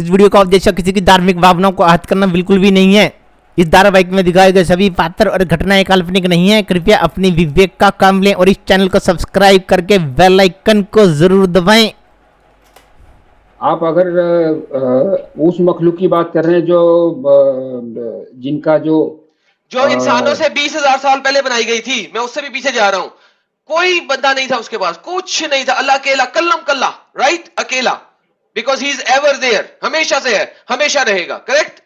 इस वीडियो का उद्देश्य किसी की धार्मिक भावनाओं को आहत करना बिल्कुल भी नहीं है। इस धारावाहिक में दिखाए गए सभी पात्र और घटनाएं काल्पनिक नहीं है। कृपया अपनी विवेक का काम लें और इस चैनल को सब्सक्राइब करके बेल आइकन को जरूर दबाएं। आप अगर उस मखलूक की बात कर रहे हैं जो जिनका जो इंसानों से 20,000 साल पहले बनाई गई थी, मैं उससे भी पीछे जा रहा हूं। कोई बंदा नहीं था उसके पास, कुछ नहीं था, अल्लाह अकेला, कल्लम कल्ला, राइट, अकेला, because he is ever there, हमेशा से है, हमेशा रहेगा, करेक्ट।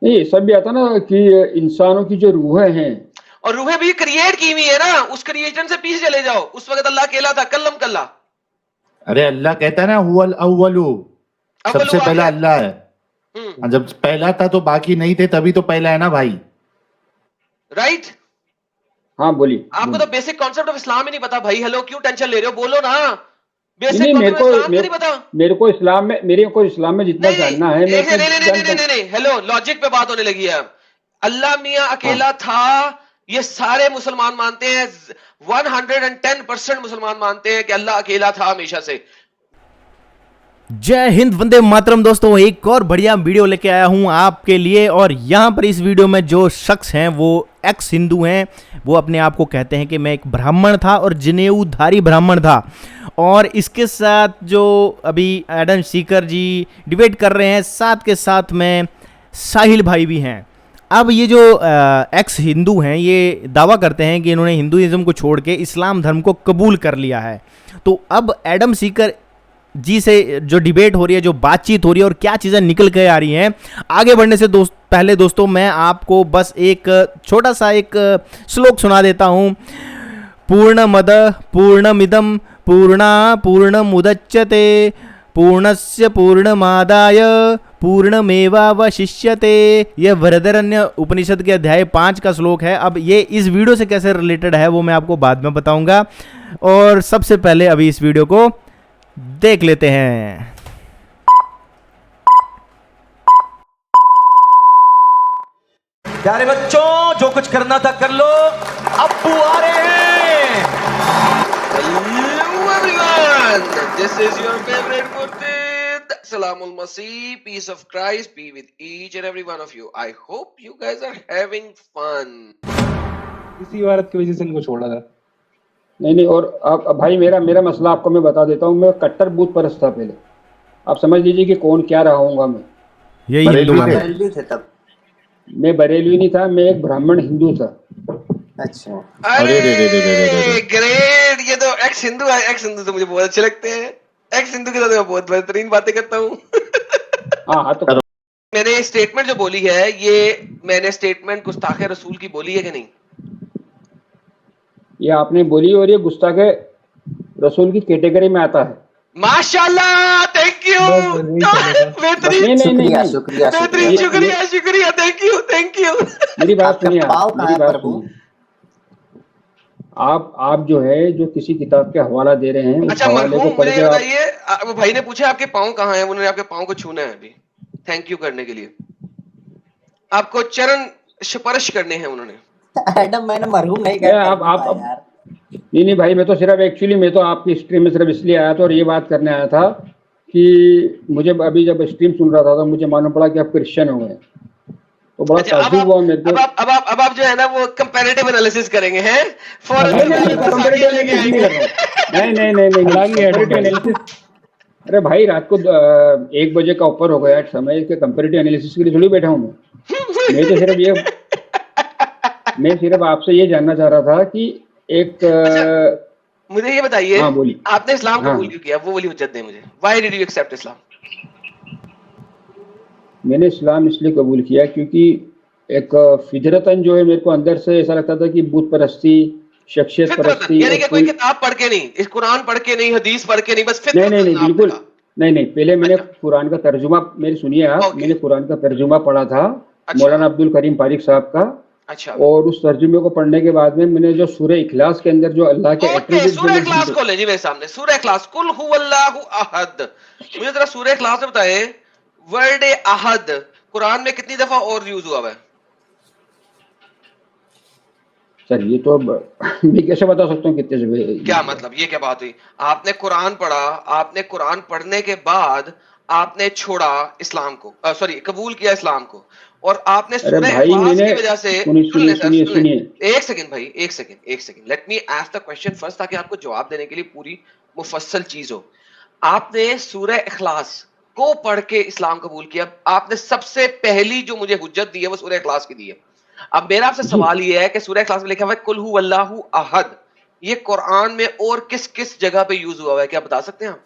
नहीं, सब भी आता ना कि इंसानों की जो रूहें हैं, और रूहें भी क्रिएट की हुई है ना, उस क्रिएशन से पीछे चले जाओ, उस वक्त अल्लाह अकेला था, कल्लम कल्ला। अरे अल्लाह कहता है ना हुवल अव्वलु, सबसे पहला अल्लाह है। जब पहला था तो बाकी नहीं थे, तभी तो पहला है ना भाई, राइट। हाँ बोलिए। आपको तो बेसिक कॉन्सेप्ट ऑफ इस्लाम ही नहीं पता भाई। हेलो, क्यों टेंशन ले रहे हो, बोलो ना। बेसिक नहीं, मेरे को इस्लाम में जितना जानना है नहीं, हेलो, लॉजिक पे बात होने लगी है अब। अल्लाह मियां अकेला था, ये सारे मुसलमान मानते हैं, 110% मुसलमान मानते हैं कि अल्लाह अकेला था हमेशा से। जय हिंद, वंदे मातरम। दोस्तों, एक और बढ़िया वीडियो लेके आया हूं आपके लिए। और यहां पर इस वीडियो में जो शख्स हैं वो एक्स हिंदू हैं। वो अपने आप को कहते हैं कि मैं एक ब्राह्मण था और जनेऊधारी ब्राह्मण था। और इसके साथ जो अभी एडम सीकर जी डिबेट कर रहे हैं, साथ के साथ में साहिल भाई भी हैं। अब ये जो एक्स हिंदू हैं ये दावा करते हैं कि इन्होंने हिंदुइज्म को छोड़ के इस्लाम धर्म को कबूल कर लिया है। तो अब एडम सीकर जी से जो डिबेट हो रही है, जो बातचीत हो रही है और क्या चीज़ें निकल के आ रही हैं, आगे बढ़ने से पहले दोस्तों मैं आपको बस एक छोटा सा एक श्लोक सुना देता हूँ। पूर्णमद पूर्णमिदं पूर्णमुदच्यते पूर्णस्य पूर्णमादाय पूर्णमेवावशिष्यते। यह वृहदारण्य उपनिषद के अध्याय 5 का श्लोक है। अब ये इस वीडियो से कैसे रिलेटेड है वो मैं आपको बाद में बताऊंगा। और सबसे पहले अभी इस वीडियो को देख लेते हैं। प्यारे बच्चों, जो कुछ करना था कर लो, अब्बू आ रहे हैं। Hello everyone, this is your favorite Murtid. Salamul Masih, peace of Christ be with each and every one of you. I hope you guys are having fun. इसी औरत की वजह से इनको छोड़ा था। नहीं, और आप भाई मेरा मसला आपको मैं बता देता हूँ। मैं कट्टर बूथ परस्त था पहले। आप समझ लीजिए कि कौन क्या रहा हूँगा मैं। यही बरेलवी थे तब। मैं बरेलवी नहीं था, मैं एक ब्राह्मण हिंदू था। अच्छा, अरे ग्रेट, ये तो एक्स हिंदू है। एक्स हिंदू तो मुझे बहुत अच्छे लगते हैं। एक्स हिंदू के साथ मैं बहुत बेहतरीन बातें करता हूँ। हाँ, तो मैंने स्टेटमेंट जो बोली है, ये मैंने स्टेटमेंट गुस्ताखे रसूल की बोली है कि नहीं? ये आपने बोली और ये गुस्ताखे रसूल की कैटेगरी में आता है। माशाल्लाह, थैंक यू, बेहतरीन, शुक्रिया, थैंक यू। मेरी बात सुनिए, आप जो है जो किसी किताब के हवाला दे रहे हैं, अच्छा मरहूम, मुझे बताइए, वो भाई ने पूछा आपके पाँव कहाँ हैं, उन्होंने आपके पाँव को छूना है अभी, थैंक यू करने के लिए, आपको चरण स्पर्श करने हैं उन्होंने। एडम, मैंने मरहूम नहीं कहा आप नहीं भाई, मैं तो सिर्फ एक्चुअली मैं तो आपकी स्ट्रीम में सिर्फ इसलिए आया था और ये बात करने आया था कि मुझे अभी जब स्ट्रीम सुन रहा था तो मुझे मालूम पड़ा कि आप क्रिश्चियन हो गए, तो बड़ा ताज्जुब हुआ मेरे को। अब आप जो है ना वो कंपैरेटिव एनालिसिस करेंगे हैं नहीं। अरे भाई, रात को 1 बजे का ऊपर हो गया समय के कंपैरेटिव एनालिसिस के लिए थोड़ी बैठा हूँ मैं सिर्फ आपसे ये जानना चाह रहा था कि एक मुझे ये बताइए, हाँ, बोलिए, आपने इस्लाम कबूल क्यों किया? वो वाली हुज्जत दें मुझे। Why did you accept Islam? मैंने इस्लाम इसलिए कबूल किया क्योंकि एक फितरतन जो है मेरे को अंदर से ऐसा लगता था कि बुत परस्ती, शख्सियत परस्ती, यानी कि कोई किताब पढ़ के नहीं, इस कुरान पढ़ के नहीं, हदीस पढ़ के नहीं, बस नहीं, बिल्कुल नहीं। पहले मैंने कुरान का तर्जुमा, मेरे सुनिए आप, मैंने कुरान का तर्जुमा पढ़ा था मौलाना अब्दुल करीम पारिक साहब का। अच्छा। और उस तर्जुमे को पढ़ने के बाद में मैंने जो सूरह इखलास के अंदर जो अल्लाह के सूरह इखलास खोले जी मेरे सामने, सूरह इखलास, कुल हुवल्लाहु अहद। मुझे जरा सूरह इखलास में बताएं, वर्ड अहद कुरान में कितनी दफा और यूज हुआ है? सर ये तो मैं कैसे बता सकता हूँ कितने से क्या मतलब, ये क्या बात हुई? आपने कुरान पढ़ा, आपने कुरान पढ़ने के बाद आपने छोड़ा इस्लाम को, सॉरी कबूल किया इस्लाम को, और आपने अरे सूरह भाई इखलास मैंने की वजह से सुनिए सुन सुनिए ले सर, सुनिए सुन ले, सुनिए एक सेकंड भाई, एक second, let me ask the question first, ताकि आपको जवाब देने के लिए पूरी मुफस्सल चीज हो। आपने सूरह इखलास को पढ़ के इस्लाम कबूल किया, आपने सबसे पहली जो मुझे हुज्जत दी है वो सूरह इखलास की दी है। अब मेरा आपसे जी सवाल ये है कि सूरह इखलास में लिखा हुआ है कुल हु अल्लाहु अहद, ये कुरान में और किस किस जगह पे यूज हुआ है, क्या बता सकते हैं आप?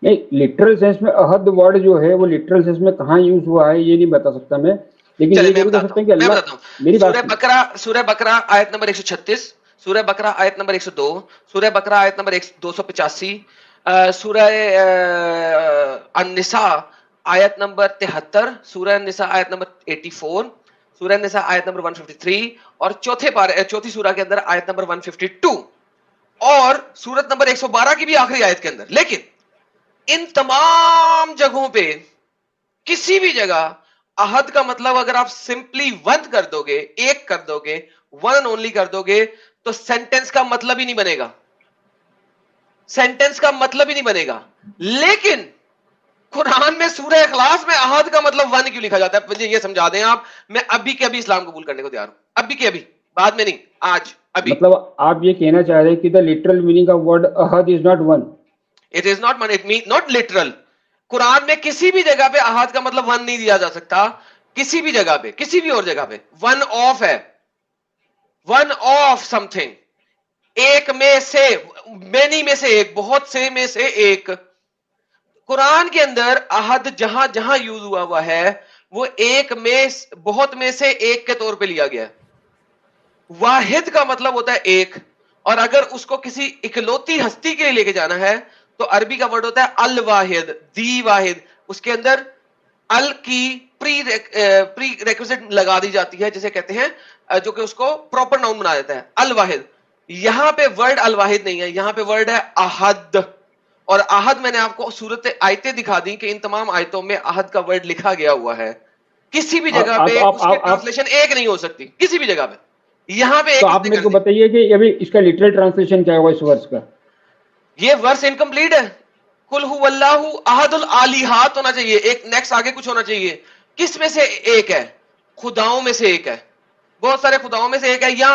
नहीं, लिटरल सेंस में अहद वर्ड जो है वो लिटरल सेंस में कहाँ यूज हुआ है ये नहीं बता सकता मैं, लेकिन चले ये मैं जरूर कह बताता सकते हूँ, हैं कि मैं अल्लाह बताता हूँ। मेरी बात सूरह बकरा आयत नंबर 136, सूरह बकरा आयत नंबर 102, सूरह बकरा आयत नंबर 285, सूरह अन-निसा आयत नंबर 73, सूरह अन-निसा आयत नंबर 84, सूरह अन-निसा आयत नंबर 153, और चौथी सूरह के अंदर आयत नंबर 152, और सूरत नंबर 112 की भी आखिरी आयत के अंदर। लेकिन इन तमाम जगहों पे किसी भी जगह अहद का मतलब अगर आप सिंपली वन कर दोगे, एक कर दोगे, वन एंड ओनली कर दोगे, तो सेंटेंस का मतलब ही नहीं बनेगा, सेंटेंस का मतलब ही नहीं बनेगा। लेकिन कुरान में सूरह इखलास में अहद का मतलब वन क्यों लिखा जाता है, मुझे ये समझा दें आप। मैं अभी के अभी इस्लाम कबूल करने को तैयार हूं, अभी के अभी, बाद में नहीं, आज अभी। मतलब आप ये कहना चाह रहे हैं कि the literal meaning of word Ahad is not one. It is not one, it mean not literal. Quran में किसी भी जगह पे अहद का मतलब वन नहीं दिया जा सकता, किसी भी जगह पे, किसी भी और जगह पे वन ऑफ है, वन ऑफ समथिंग, एक में से, मेनी में से एक, बहुत से में से एक। कुरान के अंदर अहद जहां जहां यूज हुआ है वो एक में, बहुत में से एक के तौर पे लिया गया है। वाहिद का मतलब होता है एक, और अगर उसको किसी इकलौती हस्ती के लिए लेके जाना है तो अरबी का वर्ड होता है अल वाहिद, दी वाहिद। उसके अंदर अल की प्री रेक्विजिट लगा दी जाती है, जिसे कहते हैं, जो कि उसको प्रॉपर नाउन बना देता है, अल वाहिद। यहां पे वर्ड अल वाहिद नहीं है, यहां पे वर्ड है अहद। और अहद मैंने आपको सूरत आयतें दिखा दी कि इन तमाम आयतों में अहद का वर्ड लिखा गया हुआ है। किसी भी जगह पे उसकी ट्रांसलेशन एक नहीं हो सकती, किसी भी जगह पे। यहां पे तो आप मेरे को बताइए कि अभी इसका लिटरल ट्रांसलेशन क्या होगा इस वर्ष का? ये वर्स इनकम्प्लीट है। कुल हु अल्लाहु अहदुल आलिहात होना चाहिए, एक नेक्स्ट आगे कुछ होना चाहिए। किस में से एक है? खुदाओं में से एक है, बहुत सारे खुदाओं में से एक है। या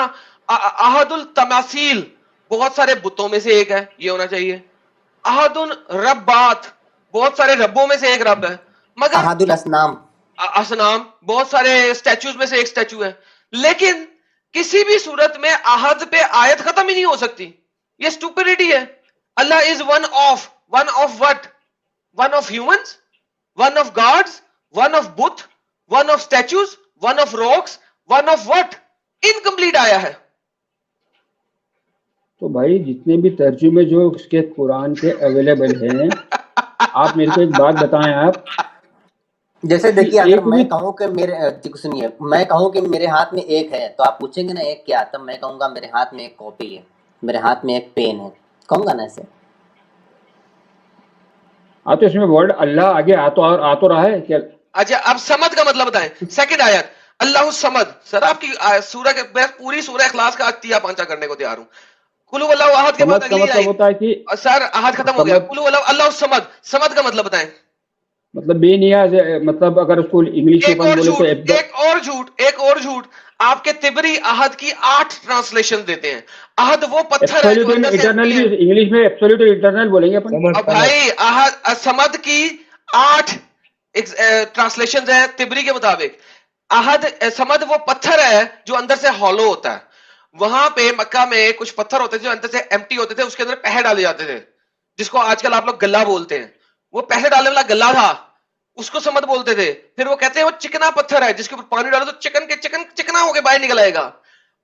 अहदुल तमासील, बहुत सारे बुतों में से एक है, ये होना चाहिए। अहदुल रब्बात, बहुत सारे रब्बों में से एक रब है। मगर अहदुल असनाम, असनाम, बहुत सारे स्टैचूज में से एक स्टैचू है। लेकिन किसी भी सूरत में अहद पे आयत खत्म ही नहीं हो सकती, ये स्टुपिडिटी है। Allah is one of what? One of humans, one of gods, one of बुत, one of statues, one of rocks, one of what? Incomplete आया है। तो भाई जितने भी तर्जुमे जो उसके कुरान के अवेलेबल हैं, आप मेरे को एक बात बताएं आप। जैसे देखिए एक अगर मैं भी कहूँ कि सुनिए, मैं कहूँ कि मेरे हाथ में एक है तो आप पूछेंगे ना एक क्या, तब मैं कहूँगा मेरे हाथ में एक कॉपी है, मेरे हाथ में एक पेन है, कहूँगा ना ऐसे। तो इसमें वर्ड अल्लाह आगे आ तो रहा है क्या? अच्छा, अब समद का मतलब बताएं। सेकंड आयत अल्लाह समद। सर आपकी सूरह के, मैं पूरी सूरह इखलास का तिया पांचा करने को तैयार हूं। कुल हुवल्लाहु अहद के बाद अगली मतलब होता है कि सर अहद खत्म हो गया। कुल हुवल्लाहु अल्लाह समद, समद का मतलब बताएं। मतलब बेनियाज, मतलब अगर उसको इंग्लिश में बोले तो एक और झूठ। आपके तिबरी अहद की 8 ट्रांसलेशन देते हैं। अहद वो पत्थर है जो अंदर से इटरनल भी इंग्लिश में एब्सोल्यूट इटरनल बोलेंगे अपन। अब भाई अहद समद की 8 ट्रांसलेशन है तिबरी के मुताबिक। अहद समद वो पत्थर है जो अंदर से हॉलो होता है। वहां पे मक्का में कुछ पत्थर होते थे जो अंदर से एम्प्टी होते थे, उसके अंदर पैसे डाले जाते थे, जिसको आजकल आप लोग गल्ला बोलते हैं। वो पैसे डालने वाला गल्ला था, उसको समद बोलते थे। फिर वो कहते हैं वो चिकना पत्थर है जिसके ऊपर पानी डालो तो चिकना होके बाहर निकल आएगा।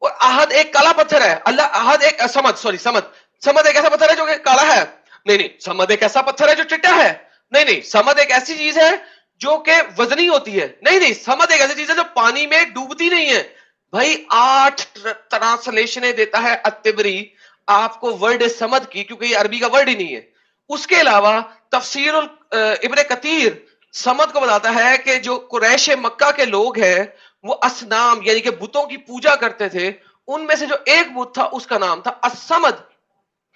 और अहद एक काला पत्थर है। अल्लाह अहद एक समद एक ऐसा पत्थर है जो कि काला है। नहीं, समद एक ऐसा पत्थर है जो चिट्टा है। नहीं, समद एक ऐसी चीज है जो कि वजनी होती है। नहीं, समद एक ऐसी चीज है जो पानी में डूबती नहीं है। भाई 8 ट्रांसलेशनें देता है अत्तिबरी आपको वर्ड समद की, क्योंकि ये अरबी का वर्ड ही नहीं है। उसके अलावा तफसीरुल इब्न कतीर समद को बताता है कि जो कुरैश मक्का के लोग हैं वो असनाम यानी कि बुतों की पूजा करते थे, उनमें से जो एक बुत था उसका नाम था असमद।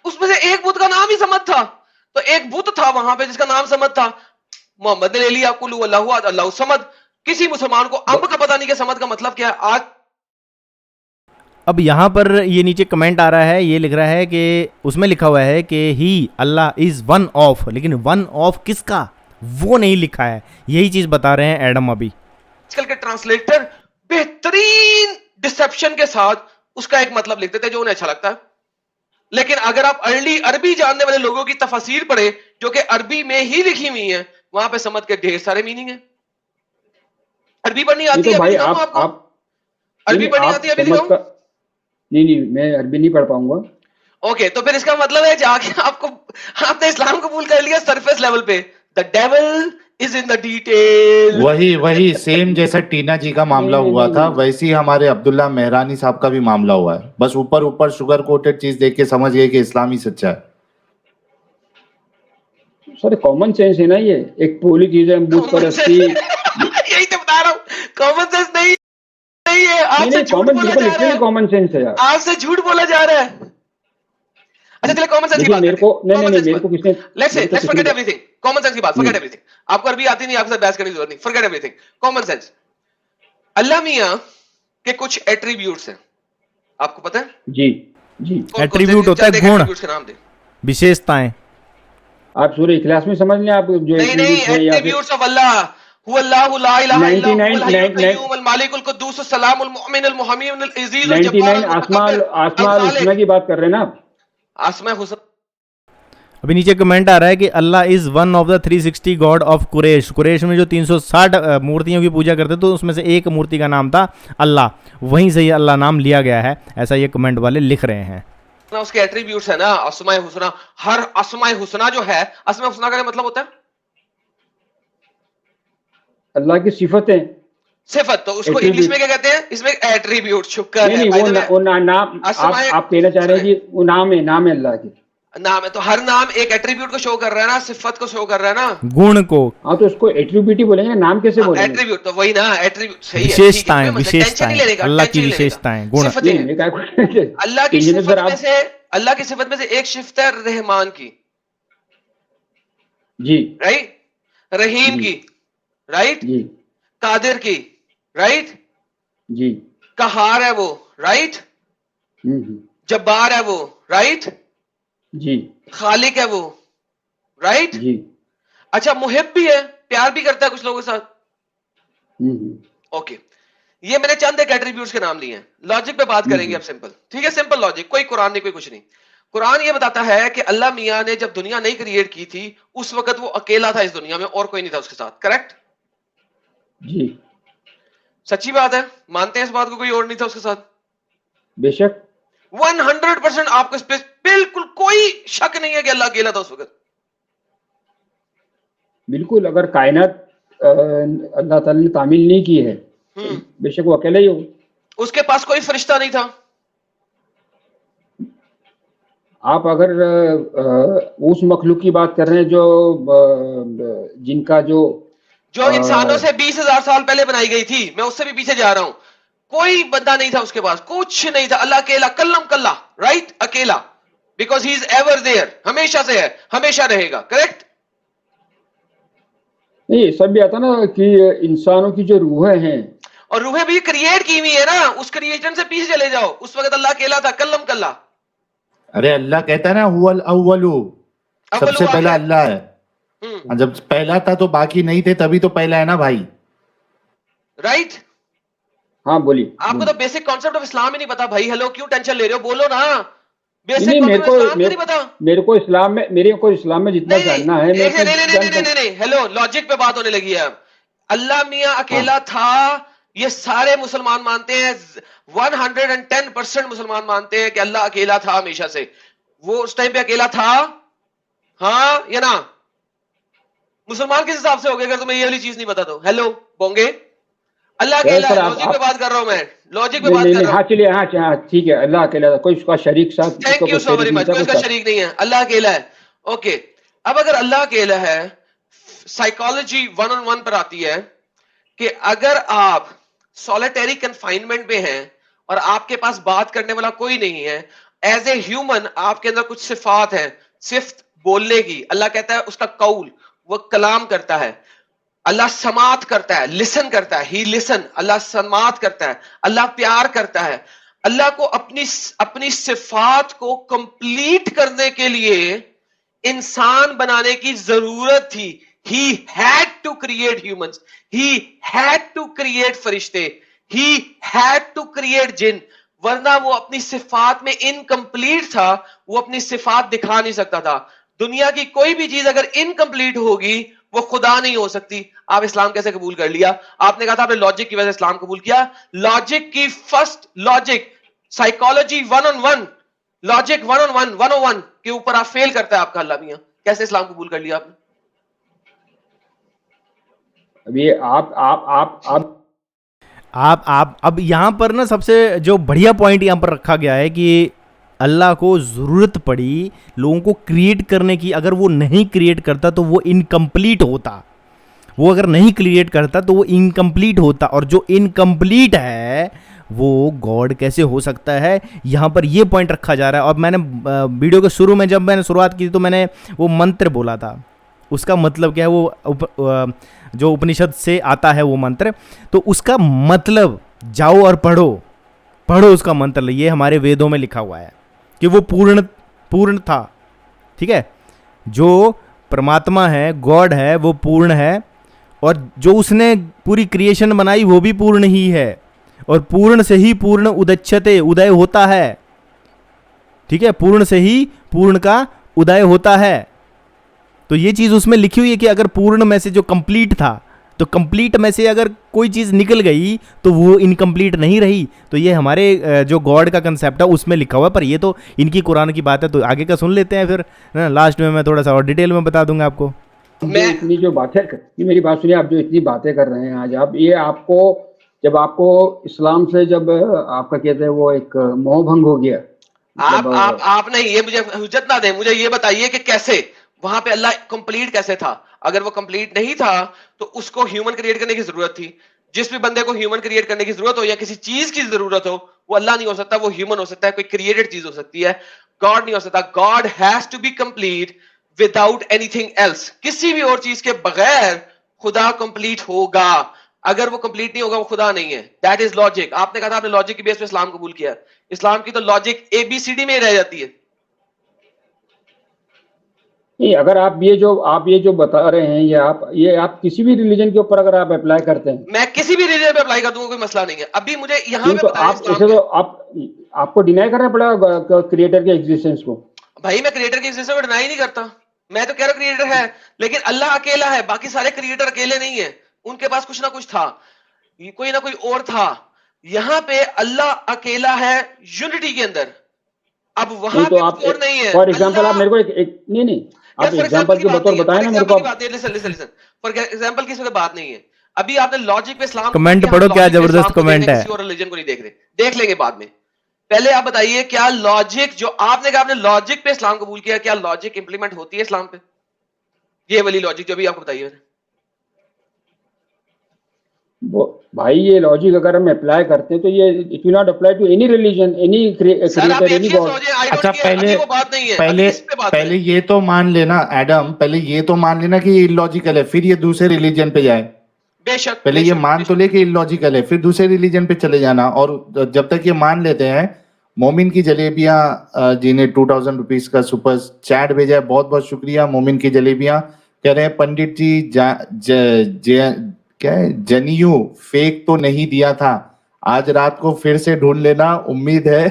उसमें से एक बुत का नाम ही समद था। तो एक बुत था वहां पे जिसका नाम समद था। मोहम्मद ने ले लिया कुल हुवल्लाहु अहद अल्लाहु समद। किसी मुसलमान को अब का पता नहीं कि समद का मतलब क्या है। आज अब यहाँ पर ये नीचे कमेंट आ रहा है, ये लिख रहा है कि उसमें लिखा हुआ है कि ही अल्लाह इज वन ऑफ, लेकिन वन ऑफ किसका वो नहीं लिखा है। यही चीज बता रहे हैं एडम अभी। आजकल के ट्रांसलेटर बेहतरीन डिसेप्शन के साथ उसका एक मतलब लिख देते हैं जो उन्हें अच्छा लगता है। लेकिन अगर आप अर्ली अरबी जानने वाले लोगों की तफसीर पढ़े जो कि अरबी में ही लिखी हुई है, वहां पे समझ के ढेर सारे मीनिंग है। अरबी पढ़नी आती है? तो भाई अभी आप अरबी पढ़नी आती है? अभी दिखाऊं? नहीं मैं अरबी नहीं पढ़ पाऊंगा। ओके, तो फिर इसका मतलब है जाके आपने इस्लाम कबूल कर लिया सरफेस लेवल पे। The devil is in the detail. वही सेम जैसा टीना जी का मामला हुआ था, वैसे ही हमारे अब्दुल्ला मेहरानी साहब का भी मामला हुआ है। बस ऊपर शुगर कोटेड चीज देख के समझ गए कि इस्लाम ही सच्चा है। सर कॉमन सेंस है ना, ये एक पूरी चीज है, बुत परस्ती। यही तो बता रहा हूँ, कॉमन सेंस नहीं है। आपसे झूठ बोला जा रहा है। कॉमन सेंस है यार, आपसे झूठ बोला जा रहा है। अच्छा चलिए कॉमन सेंस की बात मेरे को मेरे को किसने let's forget everything. Common sense की बात, फॉरगेट एवरीथिंग। आपको अरबी आती नहीं, आपके साथ बहस करने की जरूरत नहीं। Forget everything, common sense. Allah मियां के कुछ एट्रीब्यूट्स हैं, आपको पता है? जी एट्रीब्यूट होता है गुण, विशेषताएं। आप सूरह इखलास में समझ लें, आप जो नहीं एट्रीब्यूट्स ऑफ अल्लाह। हुवल्लाहु ला इलाहा इल्ला हुवल हय्युल क़य्यूम अल मालिकुल कुद्दूस अस सलामुल मुमिनुल मुहम्मिनुल अज़ीज़ुल जब्बारुल 99 आसमाल हुस्ना की बात कर रहे हैं ना आप? आसमा हुस्न। अभी नीचे कमेंट आ रहा है कि Allah is one of the 360 god of Quraysh. Quraysh में जो 360 मूर्तियों की पूजा करते तो उसमें से एक मूर्ति का नाम था अल्लाह, वहीं से ये अल्लाह नाम लिया गया है, ऐसा ये कमेंट वाले लिख रहे हैं। उसके एट्रीब्यूट्स है ना, अस्माए हुस्ना। हर अस्माए हुस्ना जो है, अस्माए हुस्ना का मतलब होता है अल्लाह की सिफतें, सिफत। तो उसको इंग्लिश में क्या कहते हैं? इसमें एट्रीब्यूट। शुक्र है। वो नाम आप कहना चाह रहे हैं कि वो नाम है अल्लाह की, नाम है। तो हर नाम एक एट्रीब्यूट को शो कर रहा है ना, सिफत को शो कर रहा है ना, गुण को। हाँ तो उसको एट्रीब्यूट ही बोलेंगे, नाम कैसे बोलेंगे? एट्रीब्यूट तो वही ना, एट्रीब्यूट सही है। विशेषताएं, अल्लाह की विशेषताएं, गुण। अल्लाह की सिफत में से एक सिफत है रहमान की, जी राइट, रहीम की, राइट, जी कादिर की, राइट, जी, कहार है वो, राइट, जब्बार है वो, राइट, जी, खालिक है वो, राइट, जी। अच्छा मुहिब भी है, प्यार भी करता है कुछ लोगों के साथ। ओके, ये मैंने चंद एक एट्रीब्यूट्स के नाम लिए हैं। लॉजिक पे बात करेंगे अब, सिंपल, ठीक है, सिंपल लॉजिक, कोई कुरान नहीं कोई कुछ नहीं। कुरान ये बताता है कि अल्लाह मियां ने जब दुनिया नहीं क्रिएट की थी उस वक्त वो अकेला था इस दुनिया में और कोई नहीं था उसके साथ, करेक्ट? जी सच्ची बात है, मानते हैं इस बात को? कोई और नहीं था उसके साथ? बेशक 100% आपको इस पे बिल्कुल कोई शक नहीं है कि अल्लाह अकेला था उस वक्त। बिल्कुल, अगर कायनात अल्लाह ताला ने तामील नहीं की है तो बेशक वो अकेला ही हो। उसके पास कोई फरिश्ता नहीं था। आप अगर उस मखलूक की बात कर रहे हैं जो जिनका जो इंसानों से 20,000 साल पहले बनाई गई थी, मैं उससे भी पीछे जा रहा हूं। कोई बंदा नहीं था उसके पास, कुछ नहीं था। अल्लाह अकेला, कल्लम कल्ला, राइट, अकेला, because he is ever there, हमेशा से है, हमेशा रहेगा, करेक्ट? नहीं, सब भी आता ना कि इंसानों की जो रूहें हैं, और रूहें भी क्रिएट की हुई है ना, उस क्रिएशन से पीछे चले जाओ, उस वक्त अल्लाह अकेला था, कल्लम कल्ला। अरे अल्लाह कहता है ना हुवल अव्वलु, सबसे पहला अल्लाह है। जब पहला था तो बाकी नहीं थे, तभी तो पहला है ना भाई, राइट? हाँ बोलिए। आपको तो बेसिक कॉन्सेप्ट ऑफ इस्लाम ही नहीं पता भाई। हेलो, क्यों टेंशन ले रहे हो? बोलो ना। बेसिक नहीं, मेरे को इस्लाम में जितना जानना है। नहीं, हेलो, लॉजिक पे बात होने लगी है। अल्लाह मियां अकेला था, ये सारे मुसलमान मानते हैं। 110% मुसलमान मानते हैं कि अल्लाह अकेला था हमेशा से। वो उस टाइम पे अकेला था, हाँ या ना? मुसलमान किस हिसाब से हो गए अगर तुम्हें ये वाली चीज नहीं पता तो? हेलो बोंगे, अल्लाह अकेला है। लॉजिक पे बात कर रहा हूं मैं, लॉजिक पे बात कर रहा हूं। हाँ चलिए, हाँ ठीक है, अल्लाह अकेला था, कोई उसका शरीक साथ, thank you so very much, कोई उसका शरीक नहीं है, अल्लाह अकेला है। ओके, अब अगर अल्लाह अकेला है, साइकोलॉजी 1-on-1 पर आती है कि अगर आप सॉलिटरी कन्फाइनमेंट में हैं और आपके पास बात करने वाला कोई नहीं है, एज ए ह्यूमन आपके अंदर कुछ सिफात है, सिर्फ बोलने की। अल्लाह कहता है उसका कौल, वो कलाम करता है। अल्लाह समात करता है, लिसन करता है, ही लिसन। अल्लाह समात करता है, अल्लाह प्यार करता है। अल्लाह को अपनी सिफात को कंप्लीट करने के लिए इंसान बनाने की जरूरत थी। He had to create humans. He had to create फरिश्ते. He had to create जिन। वरना वो अपनी सिफात में इनकम्प्लीट था, वो अपनी सिफात दिखा नहीं सकता था। दुनिया की कोई भी चीज अगर इनकम्प्लीट होगी वो खुदा नहीं हो सकती। आप इस्लाम कैसे कबूल कर लिया? आपने कहा था आपने लॉजिक की वजह से इस्लाम कबूल किया। लॉजिक की फर्स्ट लॉजिक, साइकोलॉजी 101, लॉजिक 101 101 के ऊपर आप फेल करता है आपका अल्लाह मियां। कैसे इस्लाम कबूल कर लिया आपने? अभी आप अब यहाँ पर ना सबसे जो बढ़िया पॉइंट यहाँ पर रखा गया है कि अल्लाह को ज़रूरत पड़ी लोगों को क्रिएट करने की। अगर वो नहीं क्रिएट करता तो वो इनकम्प्लीट होता। वो अगर नहीं क्रिएट करता तो वो इनकम्प्लीट होता। और जो इनकम्प्लीट है वो गॉड कैसे हो सकता है, यहाँ पर ये पॉइंट रखा जा रहा है। और मैंने वीडियो के शुरू में जब मैंने शुरुआत की तो मैंने वो मंत्र बोला था, उसका मतलब क्या है, वो जो उपनिषद से आता है वो मंत्र, तो उसका मतलब जाओ और पढ़ो उसका मंत्र। ये हमारे वेदों में लिखा हुआ है कि वो पूर्ण था। ठीक है, जो परमात्मा है, गॉड है, वो पूर्ण है। और जो उसने पूरी क्रिएशन बनाई वो भी पूर्ण ही है। और पूर्ण से ही पूर्ण उदच्यते, उदय होता है। ठीक है, पूर्ण से ही पूर्ण का उदय होता है। तो ये चीज़ उसमें लिखी हुई है कि अगर पूर्ण में से जो कंप्लीट था, तो कंप्लीट में से अगर कोई चीज़ निकल गई तो वो इनकम्प्लीट नहीं रही। तो ये हमारे जो गॉड का कंसेप्ट है उसमें लिखा हुआ है। पर ये तो इनकी कुरान की बात है, तो आगे का सुन लेते हैं फिर ना। लास्ट में मैं थोड़ा सा और डिटेल में बता दूंगा आपको। मैं इतनी जो बातें मेरी बात सुनिए, आप जो इतनी बातें कर रहे हैं आज आप, ये आपको जब आपको इस्लाम से जब आपका कहते हैं वो एक मोह भंग हो गया, आप नहीं, ये मुझे हुज्जत ना दे, मुझे ये बताइए कि कैसे वहां पे अल्लाह कंप्लीट कैसे था? अगर वो कंप्लीट नहीं था तो उसको ह्यूमन क्रिएट करने की जरूरत थी। जिस भी बंदे को ह्यूमन क्रिएट करने की जरूरत हो या किसी चीज की जरूरत हो, वो अल्लाह नहीं हो सकता, वो ह्यूमन हो सकता है, कोई क्रिएटेड चीज हो सकती है, गॉड नहीं हो सकता। God has to be complete without anything else. किसी भी और चीज के बगैर खुदा कंप्लीट होगा। अगर वो कंप्लीट नहीं होगा वो खुदा नहीं है। That is logic. आपने कहा था आपने लॉजिक की बेस पे इस्लाम कबूल किया। इस्लाम की तो लॉजिक ABCD में ही रह जाती है। नहीं, अगर आप ये जो बता रहे हैं, ये आप किसी भी रिलीजन के ऊपर अगर आप अप्लाई करते हैं, मैं किसी भी रिलीजन पे अप्लाई कर दूंगा, कोई मसला नहीं है। अभी मुझे यहाँ पे तो बताया आप इसे तो आपको डिनाई करना पड़ेगा क्रिएटर के एग्जिस्टेंस को। भाई मैं क्रिएटर की एग्जिस्टेंस को डिनाई नहीं करता, मैं तो कह रहा हूँ क्रिएटर है, लेकिन अल्लाह अकेला है, बाकी सारे क्रिएटर अकेले नहीं है। उनके पास कुछ ना कुछ था, कोई ना कोई और था। यहाँ पे अल्लाह अकेला है यूनिटी के अंदर। अब वहां तो पे आप और नहीं है। फॉर एग्जांपल आप मेरे को एक नहीं आप एग्जांपल के बतौर बताएं ना मेरे को। लिसन फॉर एग्जांपल की बात नहीं है। अभी आपने लॉजिक पे इस्लाम कमेंट पढ़ो, क्या जबरदस्त कमेंट है। किसी और रिलीजन को नहीं देख लेंगे बाद में। पहले आप बताइए क्या लॉजिक जो आपने कहा आपने लॉजिक पे इस्लाम कबूल किया, क्या लॉजिक इंप्लीमेंट होती है इस्लाम पे? ये वाली लॉजिक जो भी आपको बताइए। भाई ये लॉजिक अगर हम अप्लाई करते हैं तो ये it will not apply to any religion, any creator, any God. अच्छा पहले ये तो मान लेना एडम, पहले ये तो मान लेना कि इलॉजिकल है, फिर ये दूसरे रिलीजन पे जाए। बेशक पहले ये मान तो ले कि इलॉजिकल है, फिर दूसरे रिलीजन पे चले जाना। और जब तक ये मान लेते हैं, मोमिन की जलेबियां जी ने 2000 रुपीज का सुपर चैट भेजा है, बहुत बहुत शुक्रिया मोमिन की जलेबियां। कह रहे हैं पंडित जी क्या है, जनियू फेक तो नहीं दिया था, आज रात को फिर से ढूंढ लेना, उम्मीद है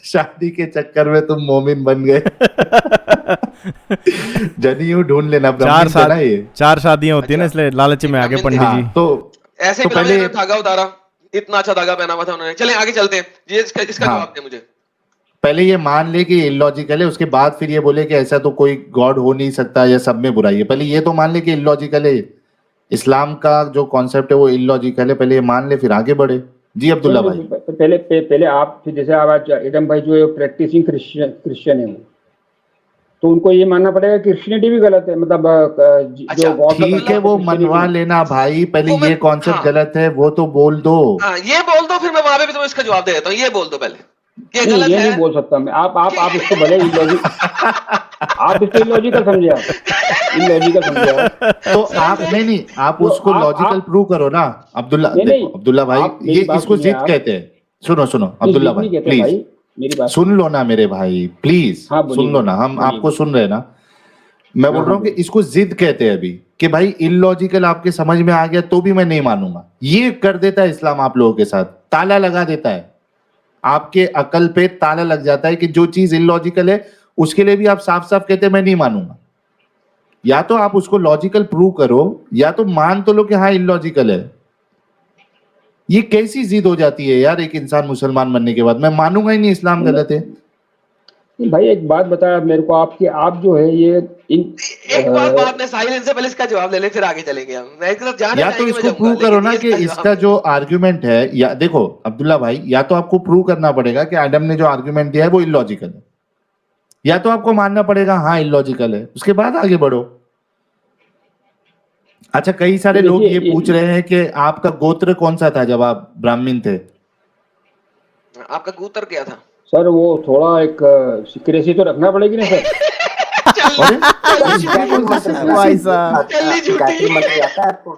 शादी के चक्कर में तुम मोमिन बन गए। जनियू ढूंढ लेना। चार शादियां होती है ना, इसलिए लालच में आगे पंडित जी। तो ऐसे तो पहले धागा उतारा, इतना अच्छा धागा पहना हुआ था उन्होंने। चलें आगे चलते हैं, ये इसका जवाब दें मुझे। पहले ये मान ले कि इलॉजिकल है, उसके बाद फिर ये बोले कि ऐसा तो कोई गॉड हो नहीं सकता या सब में बुराई है। पहले ये तो मान ले कि इलॉजिकल है, इस्लाम का जो कॉन्सेप्ट है वो इलॉजिकल है, पहले ये मान ले फिर आगे बढ़े। जी अब्दुल्ला भाई। पहले आप फिर जैसे आप एडम भाई जो प्रैक्टिसिंग क्रिश्चियन है वो, तो उनको ये मानना पड़ेगा कि क्रिश्चियनिटी भी गलत है, मतलब अच्छा, जो गॉड का ठीक है, वो मनवा लेना भाई, पहले वो मैं- ये कॉन्सेप्ट हाँ। गलत है वो तो बोल दो। हाँ, ये बोल दो, फिर मैं वहां पे भी तुम्हें इसका जवाब दे देता हूँ। ये बोल दो पहले, ये नहीं, गलत ये है। नहीं बोल सकता मैं। आप इसको भले इलॉजिक आप इसको इलॉजिकल समझे, आप इलॉजिकल समझे आप। तो आप नहीं, आप तो उसको लॉजिकल प्रूव करो ना अब्दुल्ला। नहीं, देखो नहीं, अब्दुल्ला भाई, आप मेरी ये बात इसको सुनिए जिद आप। कहते हैं। सुनो सुनो नहीं, अब्दुल्ला जिद भाई नहीं कहते प्लीज भाई, मेरी बात सुन लो ना मेरे भाई, प्लीज हाँ, बोलिए, सुन लो ना, हम बोलिए, आपको सुन रहे हैं ना। मैं बोल हाँ, रहा हूँ कि बोलिए। इसको जिद कहते हैं अभी, कि भाई इलॉजिकल आपके समझ में आ गया तो भी मैं नहीं मानूंगा। ये कर देता है इस्लाम आप लोगों के साथ, ताला लगा देता है, आपके अकल पे ताला लग जाता है कि जो चीज इलॉजिकल है उसके लिए भी आप साफ साफ कहते हैं मैं नहीं मानूंगा। या तो आप उसको लॉजिकल प्रूव करो, या तो मान तो लो कि हाँ इलॉजिकल है। ये कैसी जिद हो जाती है यार, एक इंसान मुसलमान बनने के बाद मैं मानूंगा ही नहीं इस्लाम गलत है। नहीं भाई, एक बात बताया मेरे को आपकी, आप जो है ये एक बार बाद में साहिल, इनसे पहले इसका जवाब ले ले, फिर आगे चलेंगे हम। मैं इसके साथ जाने या तो जाएंगे, मैं इसको जाऊंगा, प्रूव करो लेकिन ना ये कि इसका इसका जवाब जो आर्ग्यूमेंट है, या देखो अब्दुल्ला भाई, या तो आपको प्रूव करना पड़ेगा कि आदम ने जो आर्ग्यूमेंट दिया है वो इलॉजिकल है, या तो आपको मानना पड़ेगा हाँ इलॉजिकल है, उसके बाद आगे बढ़ो। अच्छा, कई सारे लोग ये पूछ रहे हैं कि आपका गोत्र कौन सा था जब आप ब्राह्मण थे। आपका गूतर क्या था? सर वो थोड़ा एक सिक्रेसी तो रखना पड़ेगी ना सर। अरे भाई साहब। जल्दी झूठी। गायत्री मंत्र आता है आपको?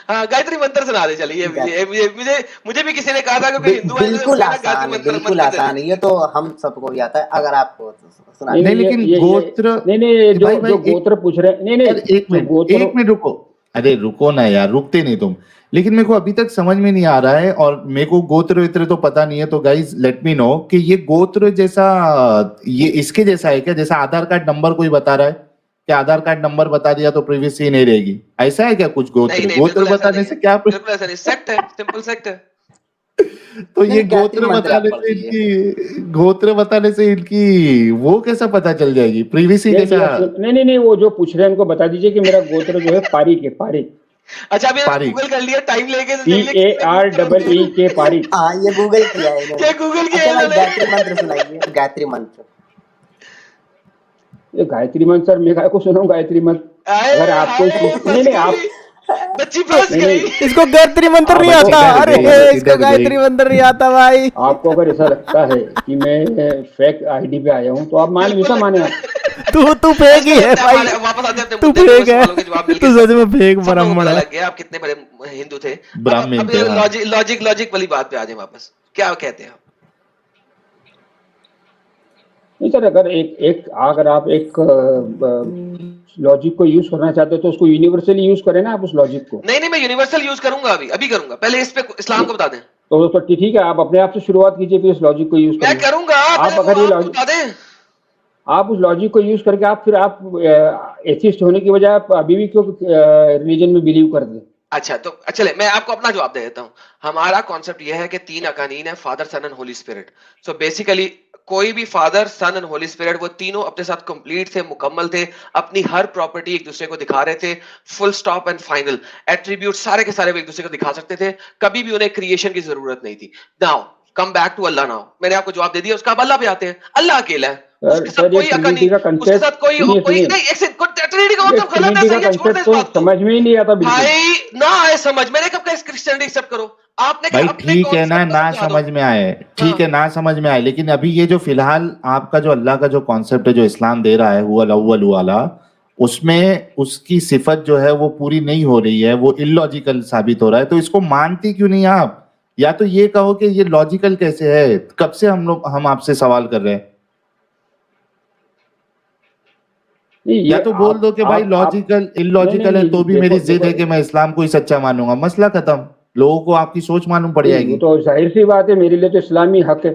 हाँ, गायत्री मंत्र सुना दे चलिए। मुझे भी किसी ने कहा था कि कोई हिंदू है, तो बिल्कुल उसने आसान है, गायत्री मंत्र बिल्कुल मंत्र दे आसान है, ये तो हम सबको भी आता है। अगर आपको सुना नहीं, लेकिन गोत्र- नहीं, जो भाई, जो गोत्र पूछ रहे हैं, नहीं, यार, एक जो मिनट गोत्र, एक मिनट रुको। अरे रुको ना यार, रुकते नहीं तुम। लेकिन मेरे को अभी तक समझ में नहीं आ रहा है, और मेरे को गोत्र वित्र तो पता नहीं है, तो गाइज लेट मी नो कि ये गोत्र जैसा, ये इसके जैसा है क्या, जैसा आधार कार्ड नंबर कोई बता रहा है कि आधार कार्ड नंबर बता दिया तो प्रीवियसली नहीं रहेगी, ऐसा है क्या कुछ नहीं, गोत्र? नहीं, गोत्र बिल्कुल ऐसा बताने नहीं से है। क्या बिल्कुल ऐसा नहीं, सेक्ट है, सिंपल सेक्ट है। तो ये नहीं, गायत्री गोत्र मंत्र बताने आप से पढ़ लीजिए। इनकी, गोत्र बताने से इनकी वो कैसा पता चल जाएगी प्रीवियसली नहीं, जैसा? नहीं, वो जो पूछ रहे हैं उनको बता दीजिए कि मेरा गोत्र जो है पारिक है, पारिक, अच्छा, अभी पारिक। गूगल कर लिया, टाइम लेके तो PAREE पारिक। हाँ, ये गूगल किया है इन्होंने। क्या गूगल किया अच्छा भाई, इन्होंने? गायत्री मंत्र सुनाइए, गायत्री मंत्र। ये गायत्री मंत्र सर, मैं को सुनाऊं गायत्री मंत्र? अगर आपको नहीं, आप बच्ची फंस नहीं, गई। नहीं, इसको गायत्री मंत्र नहीं आप आता। किधर अरे गई? इसको किधर गायत्री गई? मंत्र नहीं आता भाई। आपको अगर ऐसा लगता है कि मैं फेक आईडी पे आया हूं तो आप मान बिल्कुल वैसा माने आप। तू फेक ही है भाई, वापस आते हैं अपने तू मुद्दे पे, फेक बस है, सवालों के जवाब मिल तू गए। सच में फेक सब लोगों को ब्राह्मण पता है। लग गया आप कितने बड़े हिंदू थे। ब्राह्मण अब थे, हाँ। लॉजिक वाली बात पे आ जाए वापस, क्या कहते हैं आप? नहीं सर, अगर आप एक लॉजिक को यूज करना चाहते हो तो उसको यूनिवर्सली यूज करें ना आप उस लॉजिक को। नहीं, मैं यूनिवर्सल यूज करूंगा, अभी करूंगा। पहले इस पे इस्लाम को बता दें। तो ठीक है, आप अपने आप से शुरुआत कीजिए, फिर इस लॉजिक को यूज मैं करें। करूंगा, आप अगर ये लॉजिक, बता दें। आप उस लॉजिक को यूज करके आप एथिस्ट होने की बजाय आप अभी भी क्यों रिलीजन में बिलीव करते हैं? अच्छा, तो चले मैं आपको अपना जवाब दे देता हूं। हमारा कॉन्सेप्ट यह है कि 3 अकानीन है, father, son and holy spirit. So basically कोई भी father, son and holy spirit, वो तीनों अपने साथ कंप्लीट थे, मुकम्मल थे, अपनी हर प्रॉपर्टी एक दूसरे को दिखा रहे थे, full stop and final attribute सारे के सारे वो एक दूसरे को दिखा सकते थे, कभी भी उन्हें क्रिएशन की जरूरत नहीं थी। Now come back to Allah. Now मैंने आपको जवाब दे दिया, उसका अब अल्लाह पे आते हैं। अल्लाह अकेला है, उसके साथ कोई अकानी, उसके साथ कोई नहीं, एक सेकंड, ट्रिनिटी का मतलब गलत है, सही है, छोड़ दे इस बात को। समझ में ही नहीं आता बिल्कुल। भाई ना आए समझ, मैंने कब कहा क्रिश्चियनिटी एक्सेप्ट करो? आपने भाई अपने ठीक है ना, concept को ना समझा दो। समझ में आए, ठीक है ना समझ में आए, लेकिन अभी ये जो फिलहाल आपका जो अल्लाह का जो कॉन्सेप्ट है, जो इस्लाम दे रहा है, हुवल अव्वल वाला, उसमें उसकी सिफत जो है वो पूरी नहीं हो रही है, वो इलॉजिकल साबित हो रहा है। तो इसको मानती क्यों नहीं आप? या तो ये कहो कि ये लॉजिकल कैसे है, कब से हम आपसे सवाल कर रहे हैं। या तो बोल दो कि भाई लॉजिकल इलॉजिकल है, तो भी मेरी जिद है कि मैं इस्लाम को ही सच्चा मानूंगा, मसला खत्म। लोगों को आपकी सोच मालूम पड़ जाएगी, तो जाहिर सी बात है, मेरे लिए तो इस्लामी हक